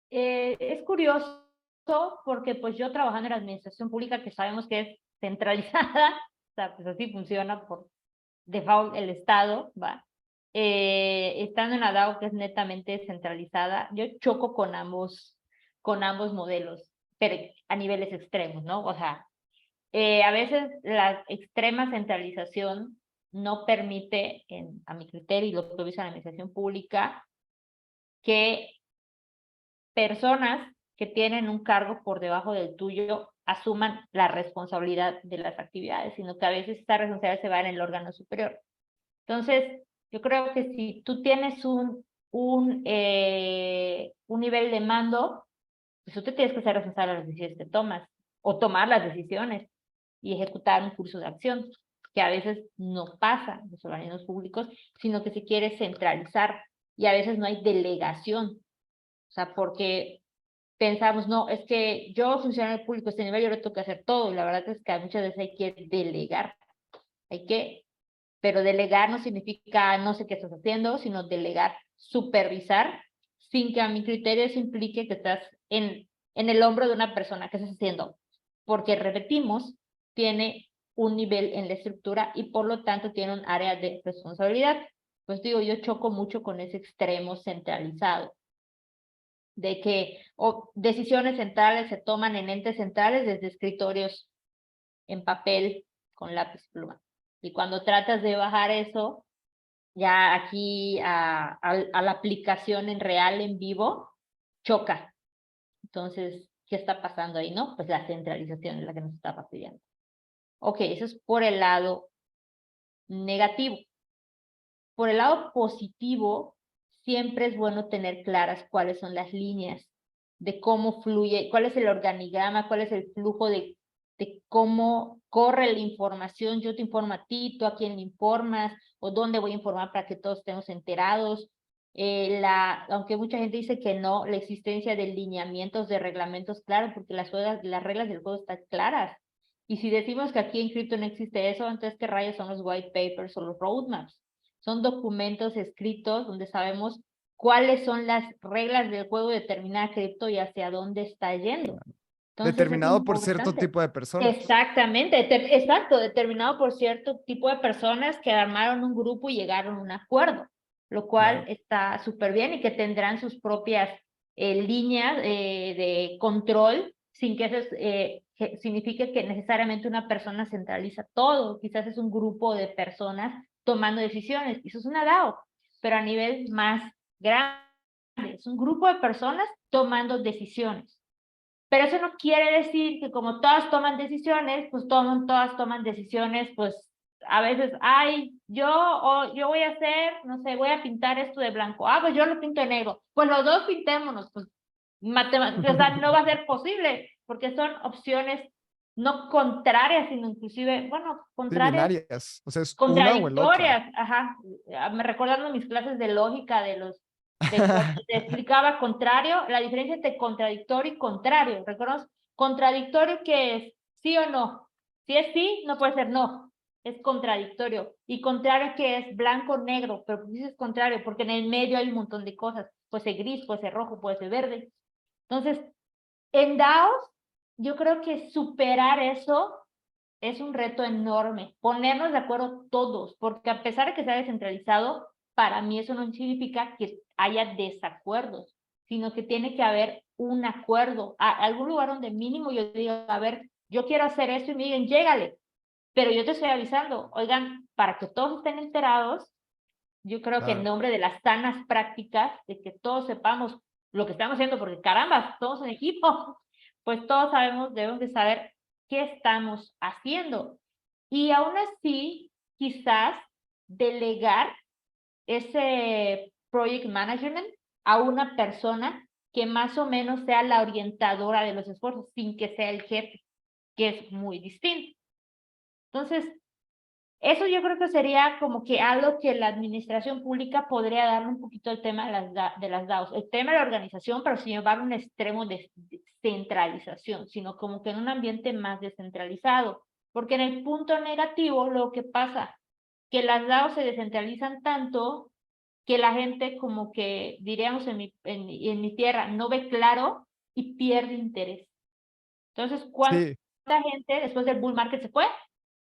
Es curioso porque pues yo trabajando en la administración pública que sabemos que es centralizada, o sea, pues así funciona por default el Estado, ¿va? Estando en la DAO que es netamente centralizada, yo choco con ambos modelos, pero a niveles extremos, ¿no? O sea, a veces la extrema centralización no permite, a mi criterio y lo que he visto en la administración pública, que personas que tienen un cargo por debajo del tuyo asuman la responsabilidad de las actividades, sino que a veces esta responsabilidad se va en el órgano superior. Entonces, yo creo que si tú tienes un nivel de mando, pues tú te tienes que ser responsable de las decisiones que tomas, o tomar las decisiones y ejecutar un curso de acción, que a veces no pasa en los organismos públicos, sino que se quiere centralizar y a veces no hay delegación. O sea, porque pensamos, no, es que yo funcionario público este nivel, yo lo tengo que hacer todo, y la verdad es que muchas veces hay que delegar, hay que, pero delegar no significa no sé qué estás haciendo, sino delegar, supervisar, sin que a mi criterio eso implique que estás en el hombro de una persona que estás haciendo, porque repetimos, tiene un nivel en la estructura y por lo tanto tiene un área de responsabilidad. Pues digo, yo choco mucho con ese extremo centralizado de que decisiones centrales se toman en entes centrales desde escritorios en papel con lápiz y pluma. Y cuando tratas de bajar eso, ya aquí a la aplicación en real, en vivo, choca. Entonces, ¿qué está pasando ahí, no? Pues la centralización es la que nos está fastidiando. Ok, eso es por el lado negativo. Por el lado positivo, siempre es bueno tener claras cuáles son las líneas de cómo fluye, cuál es el organigrama, cuál es el flujo de de cómo corre la información. Yo te informo a ti, tú a quién le informas, o dónde voy a informar para que todos estemos enterados. Aunque mucha gente dice que no, la existencia de lineamientos, de reglamentos, claro, porque las reglas del juego están claras. Y si decimos que aquí en cripto no existe eso, entonces ¿qué rayos son los white papers o los roadmaps? Son documentos escritos donde sabemos cuáles son las reglas del juego de determinada cripto y hacia dónde está yendo. Entonces, Determinado por cierto tipo de personas. Exactamente, exacto, determinado por cierto tipo de personas que armaron un grupo y llegaron a un acuerdo, lo cual está súper bien y que tendrán sus propias líneas de control sin que eso signifique que necesariamente una persona centraliza todo, quizás es un grupo de personas tomando decisiones, y eso es una DAO, pero a nivel más grande, es un grupo de personas tomando decisiones. Pero eso no quiere decir que como todas toman decisiones, pues todas toman decisiones, pues a veces, ay, yo voy a hacer, no sé, voy a pintar esto de blanco. Ah, pues yo lo pinto de negro. Pues los dos pintémonos, pues o sea, no va a ser posible, porque son opciones no contrarias, sino inclusive, bueno, Sí, contrarias, binarias. O sea, es una o el otro. contradictorias, ajá. Me recordando mis clases de lógica de cuando te explicaba contrario, la diferencia entre contradictorio y contrario. ¿Recuerdas? Contradictorio que es sí o no. Si es sí, no puede ser no. Es contradictorio. Y contrario que es blanco, negro. Pero pues dices contrario, porque en el medio hay un montón de cosas. Puede ser gris, puede ser rojo, puede ser verde. Entonces, en DAOs, yo creo que superar eso es un reto enorme. Ponernos de acuerdo todos, porque a pesar de que sea descentralizado, para mí eso no significa que haya desacuerdos, sino que tiene que haber un acuerdo, algún lugar donde mínimo yo diga, a ver, yo quiero hacer esto y me digan, llégale, pero yo te estoy avisando, oigan, para que todos estén enterados, yo creo que en nombre de las sanas prácticas, de que todos sepamos lo que estamos haciendo, porque caramba, todos en equipo, pues todos sabemos, debemos de saber qué estamos haciendo. Y aún así, quizás delegar ese project management a una persona que más o menos sea la orientadora de los esfuerzos, sin que sea el jefe, que es muy distinto. Entonces, eso yo creo que sería como que algo que la administración pública podría darle un poquito al tema de las DAOs. El tema de la organización, pero sin llevar a un extremo de centralización, sino como que en un ambiente más descentralizado. Porque en el punto negativo, lo que pasa, que las DAOs se descentralizan tanto que la gente como que, diríamos en mi tierra, no ve claro y pierde interés. Entonces, ¿cuánta Sí, gente después del bull market se fue?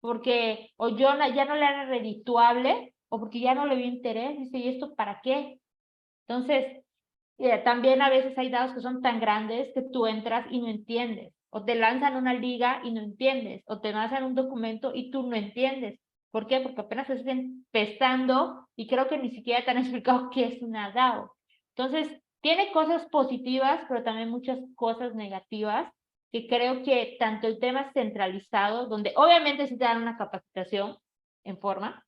Porque o yo ya no le era redituable o porque ya no le vio interés, dice, ¿y esto para qué? Entonces, también a veces hay dados que son tan grandes que tú entras y no entiendes, o te lanzan una liga y no entiendes, o te lanzan un documento y tú no entiendes. ¿Por qué? Porque apenas estás empezando y creo que ni siquiera te han explicado qué es una DAO. Entonces, tiene cosas positivas, pero también muchas cosas negativas, que creo que tanto el tema centralizado, donde obviamente sí te dan una capacitación en forma,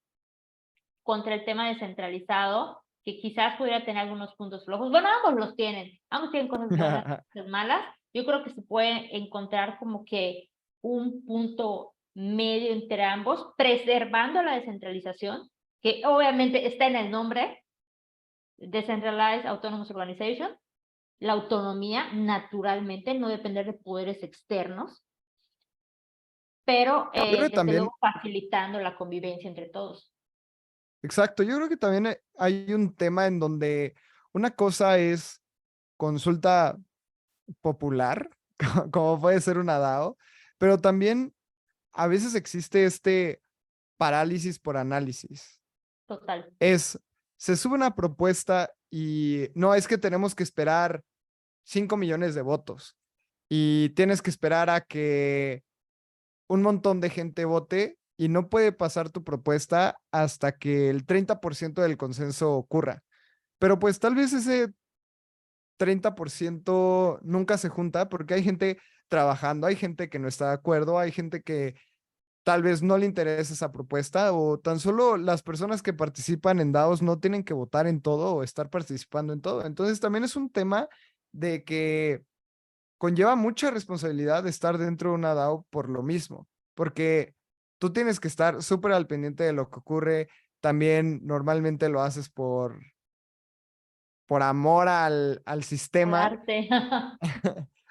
contra el tema descentralizado, que quizás pudiera tener algunos puntos flojos. Bueno, ambos tienen cosas buenas, cosas malas. Yo creo que se puede encontrar como que un punto medio entre ambos, preservando la descentralización, que obviamente está en el nombre, Decentralized Autonomous Organization, la autonomía, naturalmente, no depender de poderes externos, pero yo creo que desde también, luego facilitando la convivencia entre todos. exacto, yo creo que también hay un tema en donde una cosa es consulta popular, como puede ser una DAO, pero también a veces existe este parálisis por análisis. Total. Se sube una propuesta y no es que tenemos que esperar 5 millones de votos y tienes que esperar a que un montón de gente vote y no puede pasar tu propuesta hasta que el 30% del consenso ocurra. Pero pues tal vez ese 30% nunca se junta porque hay gente trabajando, hay gente que no está de acuerdo, hay gente que tal vez no le interesa esa propuesta o tan solo las personas que participan en DAOs no tienen que votar en todo o estar participando en todo. Entonces también es un tema de que conlleva mucha responsabilidad estar dentro de una DAO por lo mismo, porque tú tienes que estar súper al pendiente de lo que ocurre. También normalmente lo haces por amor al Por sistema, arte.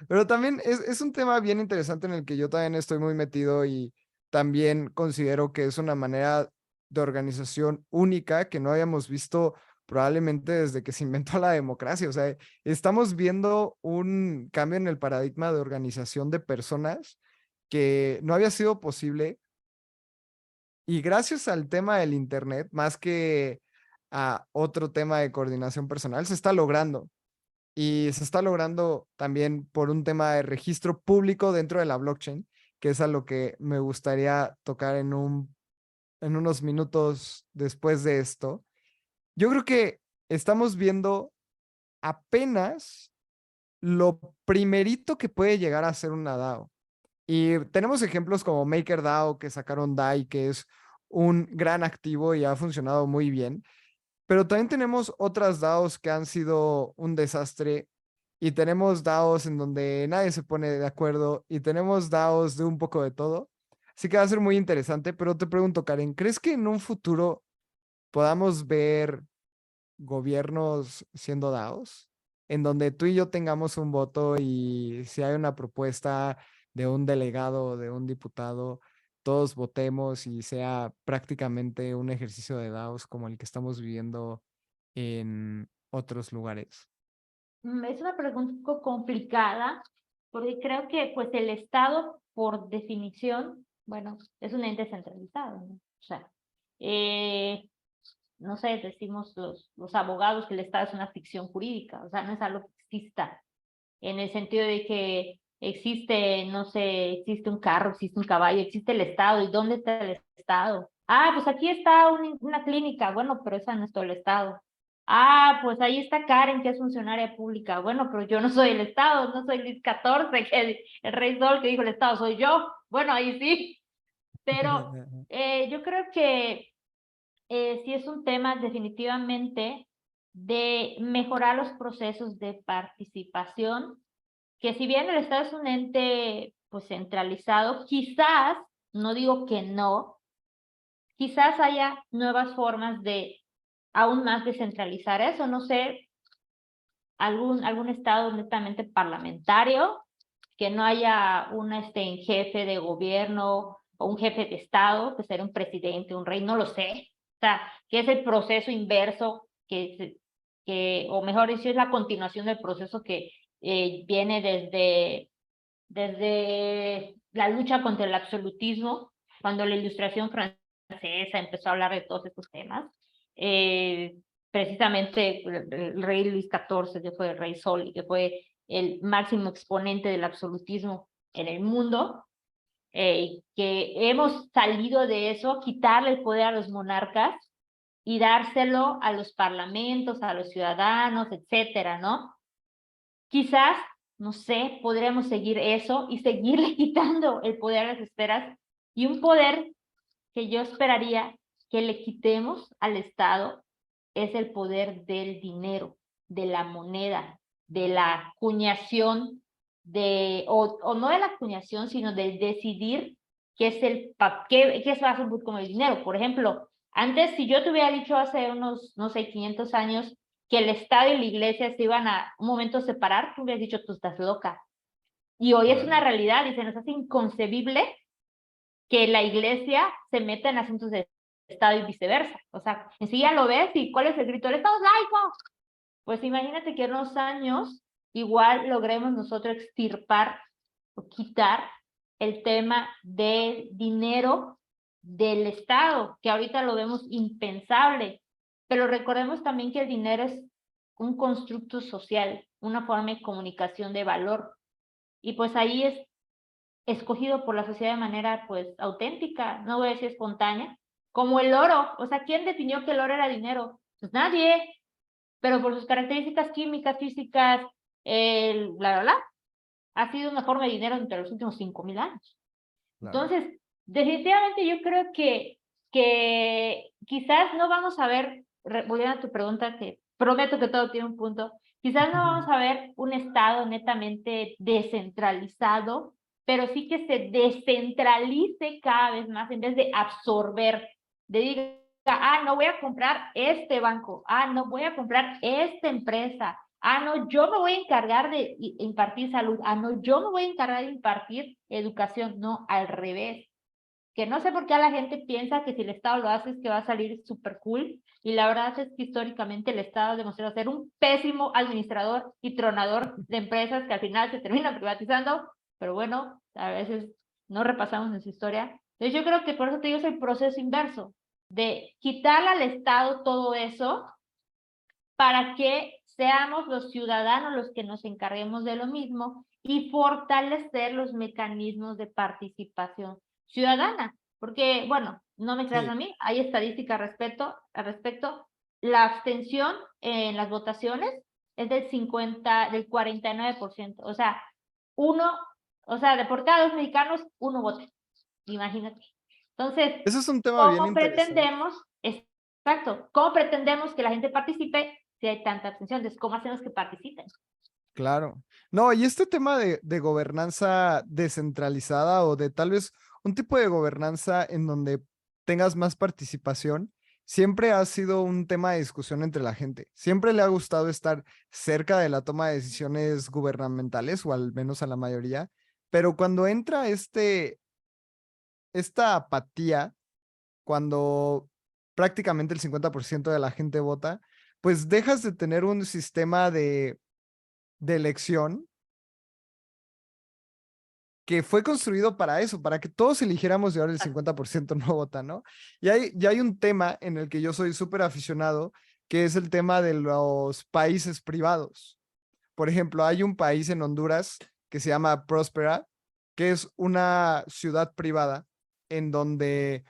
pero también es un tema bien interesante en el que yo también estoy muy metido y también considero que es una manera de organización única que no habíamos visto probablemente desde que se inventó la democracia. O sea, estamos viendo un cambio en el paradigma de organización de personas que no había sido posible y gracias al tema del Internet, más que a otro tema de coordinación personal, se está logrando. Y se está logrando también por un tema de registro público dentro de la blockchain, que es a lo que me gustaría tocar en unos minutos después de esto. Yo creo que estamos viendo apenas lo primerito que puede llegar a ser una DAO. Y tenemos ejemplos como MakerDAO, que sacaron DAI, que es un gran activo y ha funcionado muy bien. Pero también tenemos otras DAOs que han sido un desastre y tenemos DAOs en donde nadie se pone de acuerdo y tenemos DAOs de un poco de todo. Así que va a ser muy interesante, pero te pregunto, Karen, ¿crees que en un futuro podamos ver gobiernos siendo DAOs? En donde tú y yo tengamos un voto y si hay una propuesta de un delegado o de un diputado, todos votemos y sea prácticamente un ejercicio de DAOs como el que estamos viviendo en otros lugares. Es una pregunta un poco complicada, porque creo que pues el Estado, por definición, bueno, es un ente centralizado, ¿no? O sea, eh, no sé, decimos los abogados que el Estado es una ficción jurídica, o sea, no es algo que exista, en el sentido de que existe, no sé, existe un carro, existe un caballo, existe el Estado, ¿y dónde está el Estado? Ah, pues aquí está una clínica, bueno, pero esa no es todo el Estado. Ah, pues ahí está Karen, que es funcionaria pública. Bueno, pero yo no soy el Estado, no soy Luis XIV, que el rey Sol que dijo el Estado soy yo. Bueno, ahí sí. Pero yo creo que sí es un tema definitivamente de mejorar los procesos de participación, que si bien el Estado es un ente pues centralizado, quizás, no digo que no, quizás haya nuevas formas de aún más descentralizar eso, no sé, algún estado netamente parlamentario, que no haya un jefe de gobierno o un jefe de estado, que sería un presidente, un rey, no lo sé. O sea, que es el proceso inverso, o mejor dicho, es la continuación del proceso que viene desde la lucha contra el absolutismo, cuando la Ilustración francesa empezó a hablar de todos estos temas. Precisamente el rey Luis XIV, que fue el rey Sol y que fue el máximo exponente del absolutismo en el mundo, que hemos salido de eso, quitarle el poder a los monarcas y dárselo a los parlamentos, a los ciudadanos, etcétera, ¿no? Quizás, no sé, podríamos seguir eso y seguirle quitando el poder a las esferas, y un poder que yo esperaría que le quitemos al Estado es el poder del dinero, de la moneda, de la acuñación, o no de la acuñación, sino del decidir qué es qué se hace con el dinero. Por ejemplo, antes, si yo te hubiera dicho hace unos, no sé, 500 años, que el Estado y la Iglesia se iban a un momento separar, tú hubieras dicho, tú estás loca. Y hoy es una Claro. realidad y se nos hace inconcebible que la Iglesia se meta en asuntos de Estado y viceversa. O sea, enseguida lo ves y ¿cuál es el grito? ¡El Estado es laico! Pues imagínate que en unos años igual logremos nosotros extirpar o quitar el tema del dinero del Estado, que ahorita lo vemos impensable. Pero recordemos también que el dinero es un constructo social, una forma de comunicación de valor. Y pues ahí es escogido por la sociedad de manera pues auténtica, no voy a decir espontánea, como el oro. O sea, ¿quién definió que el oro era dinero? Pues nadie, pero por sus características químicas, físicas, bla, ha sido una forma de dinero entre los últimos 5,000 años. Claro. Entonces, definitivamente yo creo que quizás no vamos a ver, volviendo a tu pregunta, que prometo que todo tiene un punto, Quizás no Ujú. vamos a ver un Estado netamente descentralizado, pero sí que se descentralice cada vez más en vez de absorber, de diga, no voy a comprar este banco, no voy a comprar esta empresa, no, yo me voy a encargar de impartir salud, no, yo me voy a encargar de impartir educación, no, al revés. Que no sé por qué a la gente piensa que si el Estado lo hace es que va a salir súper cool, y la verdad es que históricamente el Estado ha demostrado ser un pésimo administrador y tronador de empresas que al final se terminan privatizando, pero bueno, a veces no repasamos en su historia. Entonces yo creo que por eso te digo es el proceso inverso, de quitarle al Estado todo eso para que seamos los ciudadanos los que nos encarguemos de lo mismo y fortalecer los mecanismos de participación ciudadana. Porque, bueno, no me creas Sí, a mí, hay estadísticas al respecto. La abstención en las votaciones es del 49%. O sea, de por cada 2 mexicanos, uno vota. Imagínate. Entonces, ese es un tema bien ¿cómo interesante. pretendemos, exacto, cómo pretendemos que la gente participe si hay tanta abstención? Entonces, ¿cómo hacemos que participen? Claro. No, y este tema de gobernanza descentralizada o de tal vez un tipo de gobernanza en donde tengas más participación, siempre ha sido un tema de discusión entre la gente. Siempre le ha gustado estar cerca de la toma de decisiones gubernamentales, o al menos a la mayoría, pero cuando entra esta apatía, cuando prácticamente el 50% de la gente vota, pues dejas de tener un sistema de elección que fue construido para eso, para que todos eligiéramos y ahora el 50% no vota, ¿no? Y hay un tema en el que yo soy súper aficionado, que es el tema de los países privados. Por ejemplo, hay un país en Honduras que se llama Próspera, que es una ciudad privada en donde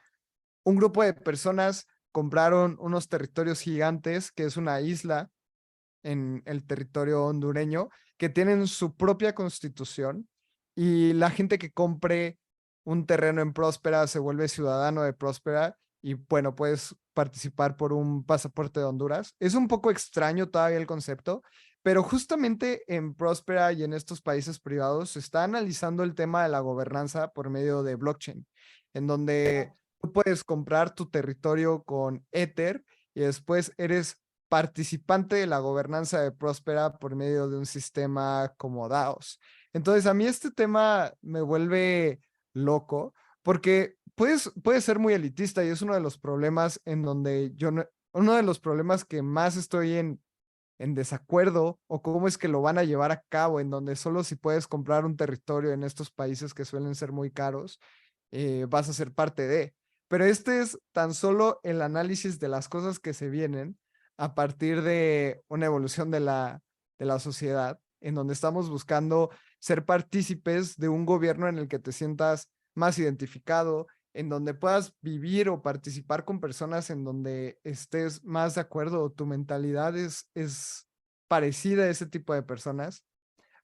un grupo de personas compraron unos territorios gigantes, que es una isla en el territorio hondureño, que tienen su propia constitución y la gente que compre un terreno en Próspera se vuelve ciudadano de Próspera y bueno, puedes participar por un pasaporte de Honduras. Es un poco extraño todavía el concepto, pero justamente en Próspera y en estos países privados se está analizando el tema de la gobernanza por medio de blockchain, en donde tú puedes comprar tu territorio con Ether y después eres participante de la gobernanza de Próspera por medio de un sistema como DAOs. Entonces, a mí este tema me vuelve loco porque puede ser muy elitista y es uno de los problemas en donde uno de los problemas que más estoy en desacuerdo o cómo es que lo van a llevar a cabo, en donde solo si puedes comprar un territorio en estos países que suelen ser muy caros, vas a ser parte de. Pero este es tan solo el análisis de las cosas que se vienen a partir de una evolución de la sociedad, en donde estamos buscando ser partícipes de un gobierno en el que te sientas más identificado, en donde puedas vivir o participar con personas en donde estés más de acuerdo o tu mentalidad es parecida a ese tipo de personas.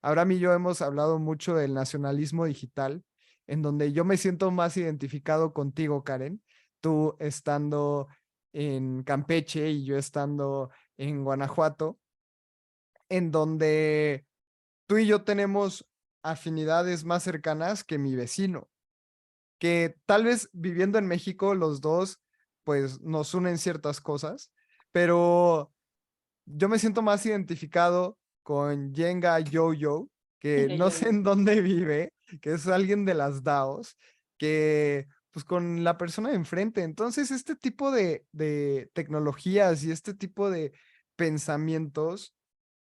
Abraham y yo hemos hablado mucho del nacionalismo digital, en donde yo me siento más identificado contigo, Karen, tú estando en Campeche y yo estando en Guanajuato, en donde tú y yo tenemos afinidades más cercanas que mi vecino, que tal vez viviendo en México los dos, pues nos unen ciertas cosas, pero yo me siento más identificado con Jenga Yo-Yo, que no sé en dónde vive, que es alguien de las DAOs, que pues con la persona de enfrente. Entonces, este tipo de tecnologías y este tipo de pensamientos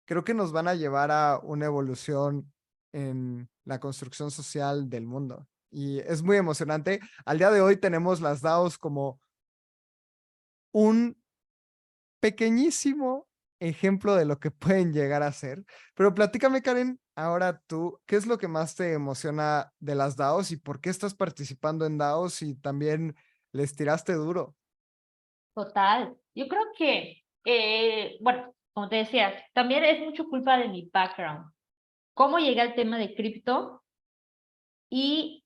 creo que nos van a llevar a una evolución en la construcción social del mundo. Y es muy emocionante. Al día de hoy tenemos las DAOs como un pequeñísimo ejemplo de lo que pueden llegar a ser. Pero platícame, Karen, ahora tú, ¿qué es lo que más te emociona de las DAOs y por qué estás participando en DAOs y también les tiraste duro? Total. Yo creo que, bueno, como te decía, también es mucho culpa de mi background. ¿Cómo llegué al tema de cripto? Y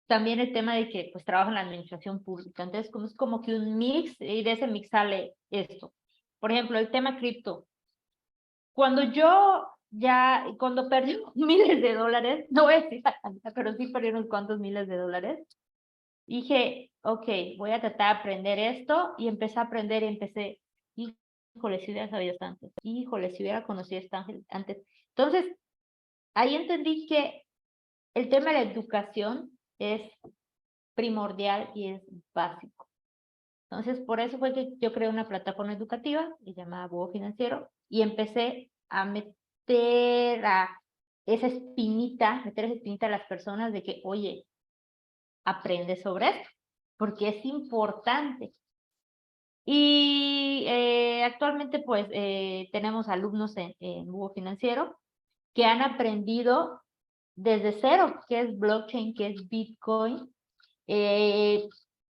también el tema de que pues trabajo en la administración pública. Entonces, es como que un mix y de ese mix sale esto. Por ejemplo, el tema cripto. cuando perdí miles de dólares, no voy a decir la cantidad, pero sí perdí unos cuantos miles de dólares, dije, ok, voy a tratar de aprender esto, y empecé a aprender y empecé, híjole, si hubiera sabido esto antes, híjole, si hubiera conocido esto antes. Entonces, ahí entendí que el tema de la educación es primordial y es básico. Entonces, por eso fue que yo creé una plataforma educativa llamada Búho Financiero, y empecé a meter esa espinita a las personas de que, oye, aprende sobre esto, porque es importante. Y actualmente, pues, tenemos alumnos en Búho Financiero que han aprendido desde cero, qué es blockchain, qué es Bitcoin, eh,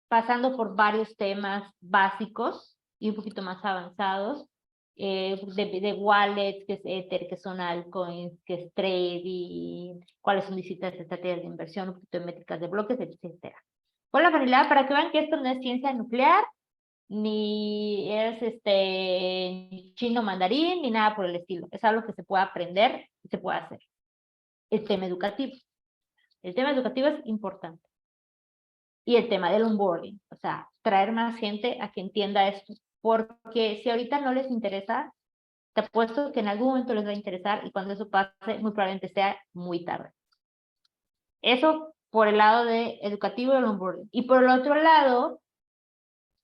pasando por varios temas básicos y un poquito más avanzados, de wallets, que es Ether, que son altcoins, que es trading, cuáles son distintas estrategias de inversión, un poquito de métricas de bloques, etcétera. Con la finalidad para que vean que esto no es ciencia nuclear, ni es ni chino mandarín, ni nada por el estilo. Es algo que se puede aprender y se puede hacer. El tema educativo. El tema educativo es importante. Y el tema del onboarding, o sea, traer más gente a que entienda esto. Porque si ahorita no les interesa, te apuesto que en algún momento les va a interesar, y cuando eso pase, muy probablemente sea muy tarde. Eso por el lado de educativo y el onboarding. Y por el otro lado,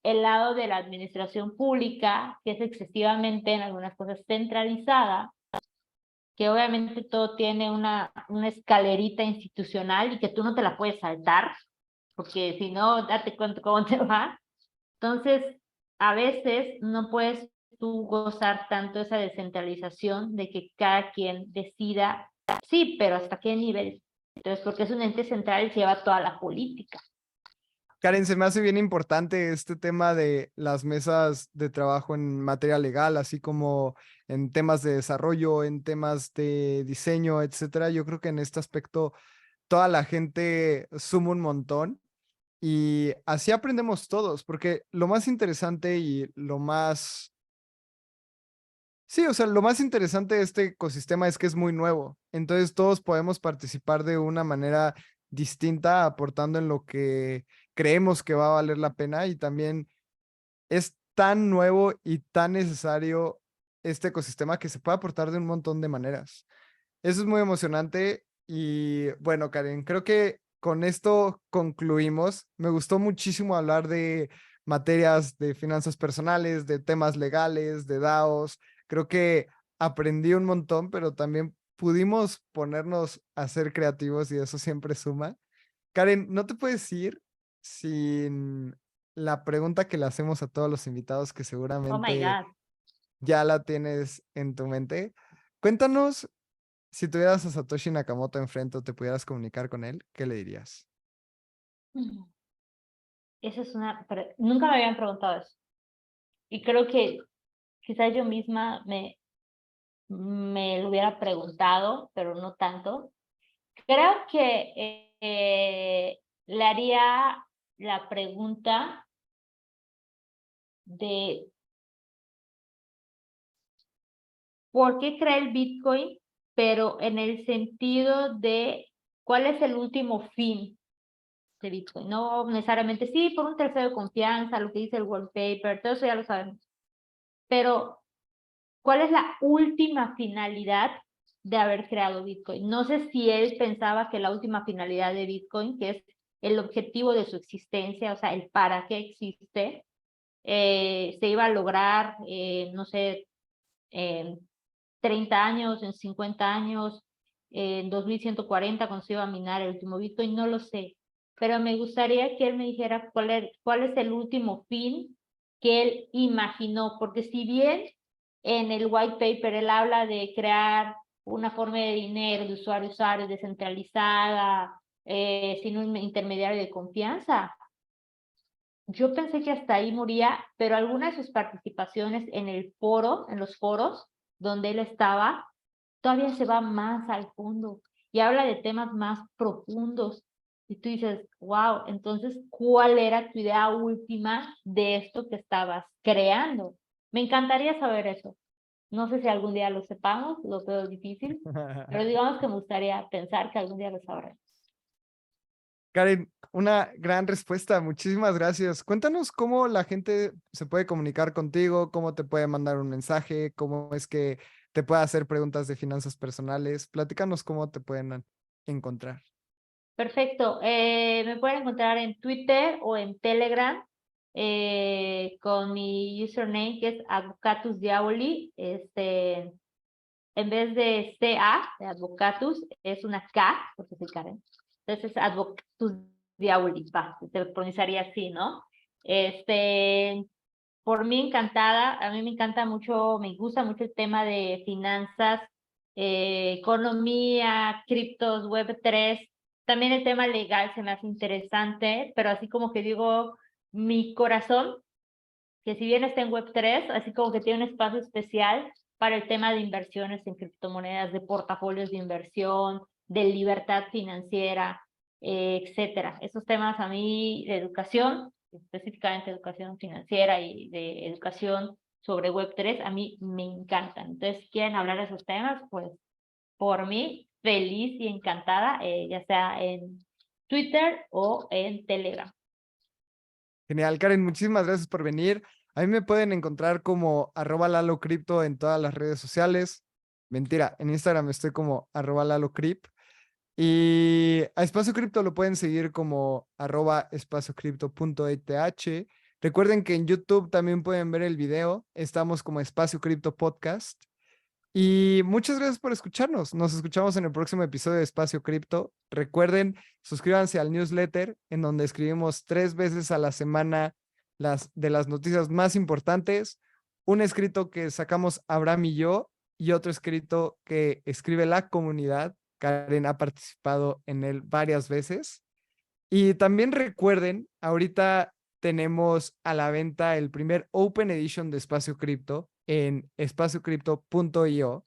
el lado de la administración pública, que es excesivamente en algunas cosas centralizada, que obviamente todo tiene una escalerita institucional y que tú no te la puedes saltar, porque si no, date cuenta cómo te va. Entonces, a veces no puedes tú gozar tanto esa descentralización de que cada quien decida, sí, pero ¿hasta qué nivel? Entonces, porque es un ente central y se lleva toda la política. Karen, se me hace bien importante este tema de las mesas de trabajo en materia legal, así como en temas de desarrollo, en temas de diseño, etcétera. Yo creo que en este aspecto toda la gente suma un montón y así aprendemos todos, porque lo más interesante y lo más... Sí, o sea, lo más interesante de este ecosistema es que es muy nuevo, entonces todos podemos participar de una manera distinta, aportando en lo que creemos que va a valer la pena, y también es tan nuevo y tan necesario este ecosistema que se puede aportar de un montón de maneras. Eso es muy emocionante y bueno, Karen, creo que con esto concluimos. Me gustó muchísimo hablar de materias de finanzas personales, de temas legales, de DAOs. Creo que aprendí un montón, pero también pudimos ponernos a ser creativos y eso siempre suma. Karen, no te puedes ir sin la pregunta que le hacemos a todos los invitados, que Oh my seguramente God. ya la tienes en tu mente. Cuéntanos, si tuvieras a Satoshi Nakamoto enfrente o te pudieras comunicar con él, ¿qué le dirías? Esa es nunca me habían preguntado eso. Y creo que quizás yo misma me lo hubiera preguntado, pero no tanto. Creo que le haría la pregunta de por qué cree el Bitcoin, pero en el sentido de cuál es el último fin de Bitcoin. No necesariamente, sí, por un tercero de confianza, lo que dice el white paper, todo eso ya lo sabemos. Pero, ¿cuál es la última finalidad de haber creado Bitcoin? No sé si él pensaba que la última finalidad de Bitcoin, que es el objetivo de su existencia, o sea, el para qué existe, se iba a lograr, no sé, en 30 años, en 50 años, en 2140, cuando se iba a minar el último Bitcoin, no lo sé. Pero me gustaría que él me dijera cuál es el último fin que él imaginó, porque si bien en el white paper él habla de crear una forma de dinero, de usuario a usuario, descentralizada, sin un intermediario de confianza, yo pensé que hasta ahí moría, pero algunas de sus participaciones en el foro, en los foros donde él estaba, todavía se va más al fondo y habla de temas más profundos. Y tú dices, wow, entonces, ¿cuál era tu idea última de esto que estabas creando? Me encantaría saber eso. No sé si algún día lo sepamos, lo veo difícil, pero digamos que me gustaría pensar que algún día lo sabremos. Karen, una gran respuesta. Muchísimas gracias. Cuéntanos cómo la gente se puede comunicar contigo, cómo te puede mandar un mensaje, cómo es que te puede hacer preguntas de finanzas personales. Platícanos cómo te pueden encontrar. Perfecto. Me pueden encontrar en Twitter o en Telegram con mi username que es Advocatus Diaboli. En vez de CA, de Advocatus, es una K, porque soy Karen. Entonces es Advocatus Diaboli, va, te pronunciaría así, ¿no? Por mí encantada, a mí me encanta mucho, me gusta mucho el tema de finanzas, economía, criptos, Web3. También el tema legal se me hace interesante, pero así como que digo, mi corazón, que si bien está en Web3, así como que tiene un espacio especial para el tema de inversiones en criptomonedas, de portafolios de inversión, de libertad financiera, etcétera. Esos temas a mí de educación, específicamente educación financiera y de educación sobre Web3, a mí me encantan. Entonces, si quieren hablar de esos temas, pues por mí, feliz y encantada, ya sea en Twitter o en Telegram. Genial, Karen, muchísimas gracias por venir. A mí me pueden encontrar como @LaloCrypto en todas las redes sociales. Mentira, en Instagram estoy como @LaloCrypt. Y a Espacio Cripto lo pueden seguir como @espaciocripto.eth. Recuerden que en YouTube también pueden ver el video. Estamos como Espacio Cripto Podcast. Y muchas gracias por escucharnos. Nos escuchamos en el próximo episodio de Espacio Cripto. Recuerden, suscríbanse al newsletter en donde escribimos 3 veces a la semana las noticias más importantes. Un escrito que sacamos Abraham y yo y otro escrito que escribe la comunidad. Karen ha participado en él varias veces. Y también recuerden, ahorita tenemos a la venta el primer Open Edition de Espacio Cripto en espaciocrypto.io.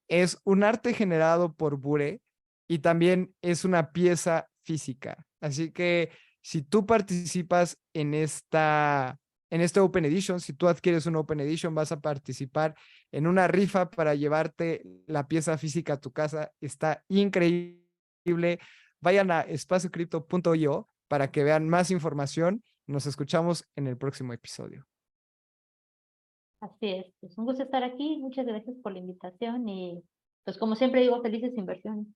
Es un arte generado por Bure y también es una pieza física. Así que si tú participas en este Open Edition, si tú adquieres un Open Edition, vas a participar en una rifa para llevarte la pieza física a tu casa. Está increíble. Vayan a espaciocrypto.io para que vean más información. Nos escuchamos en el próximo episodio. Así es un gusto estar aquí. Muchas gracias por la invitación y pues como siempre digo, felices inversiones.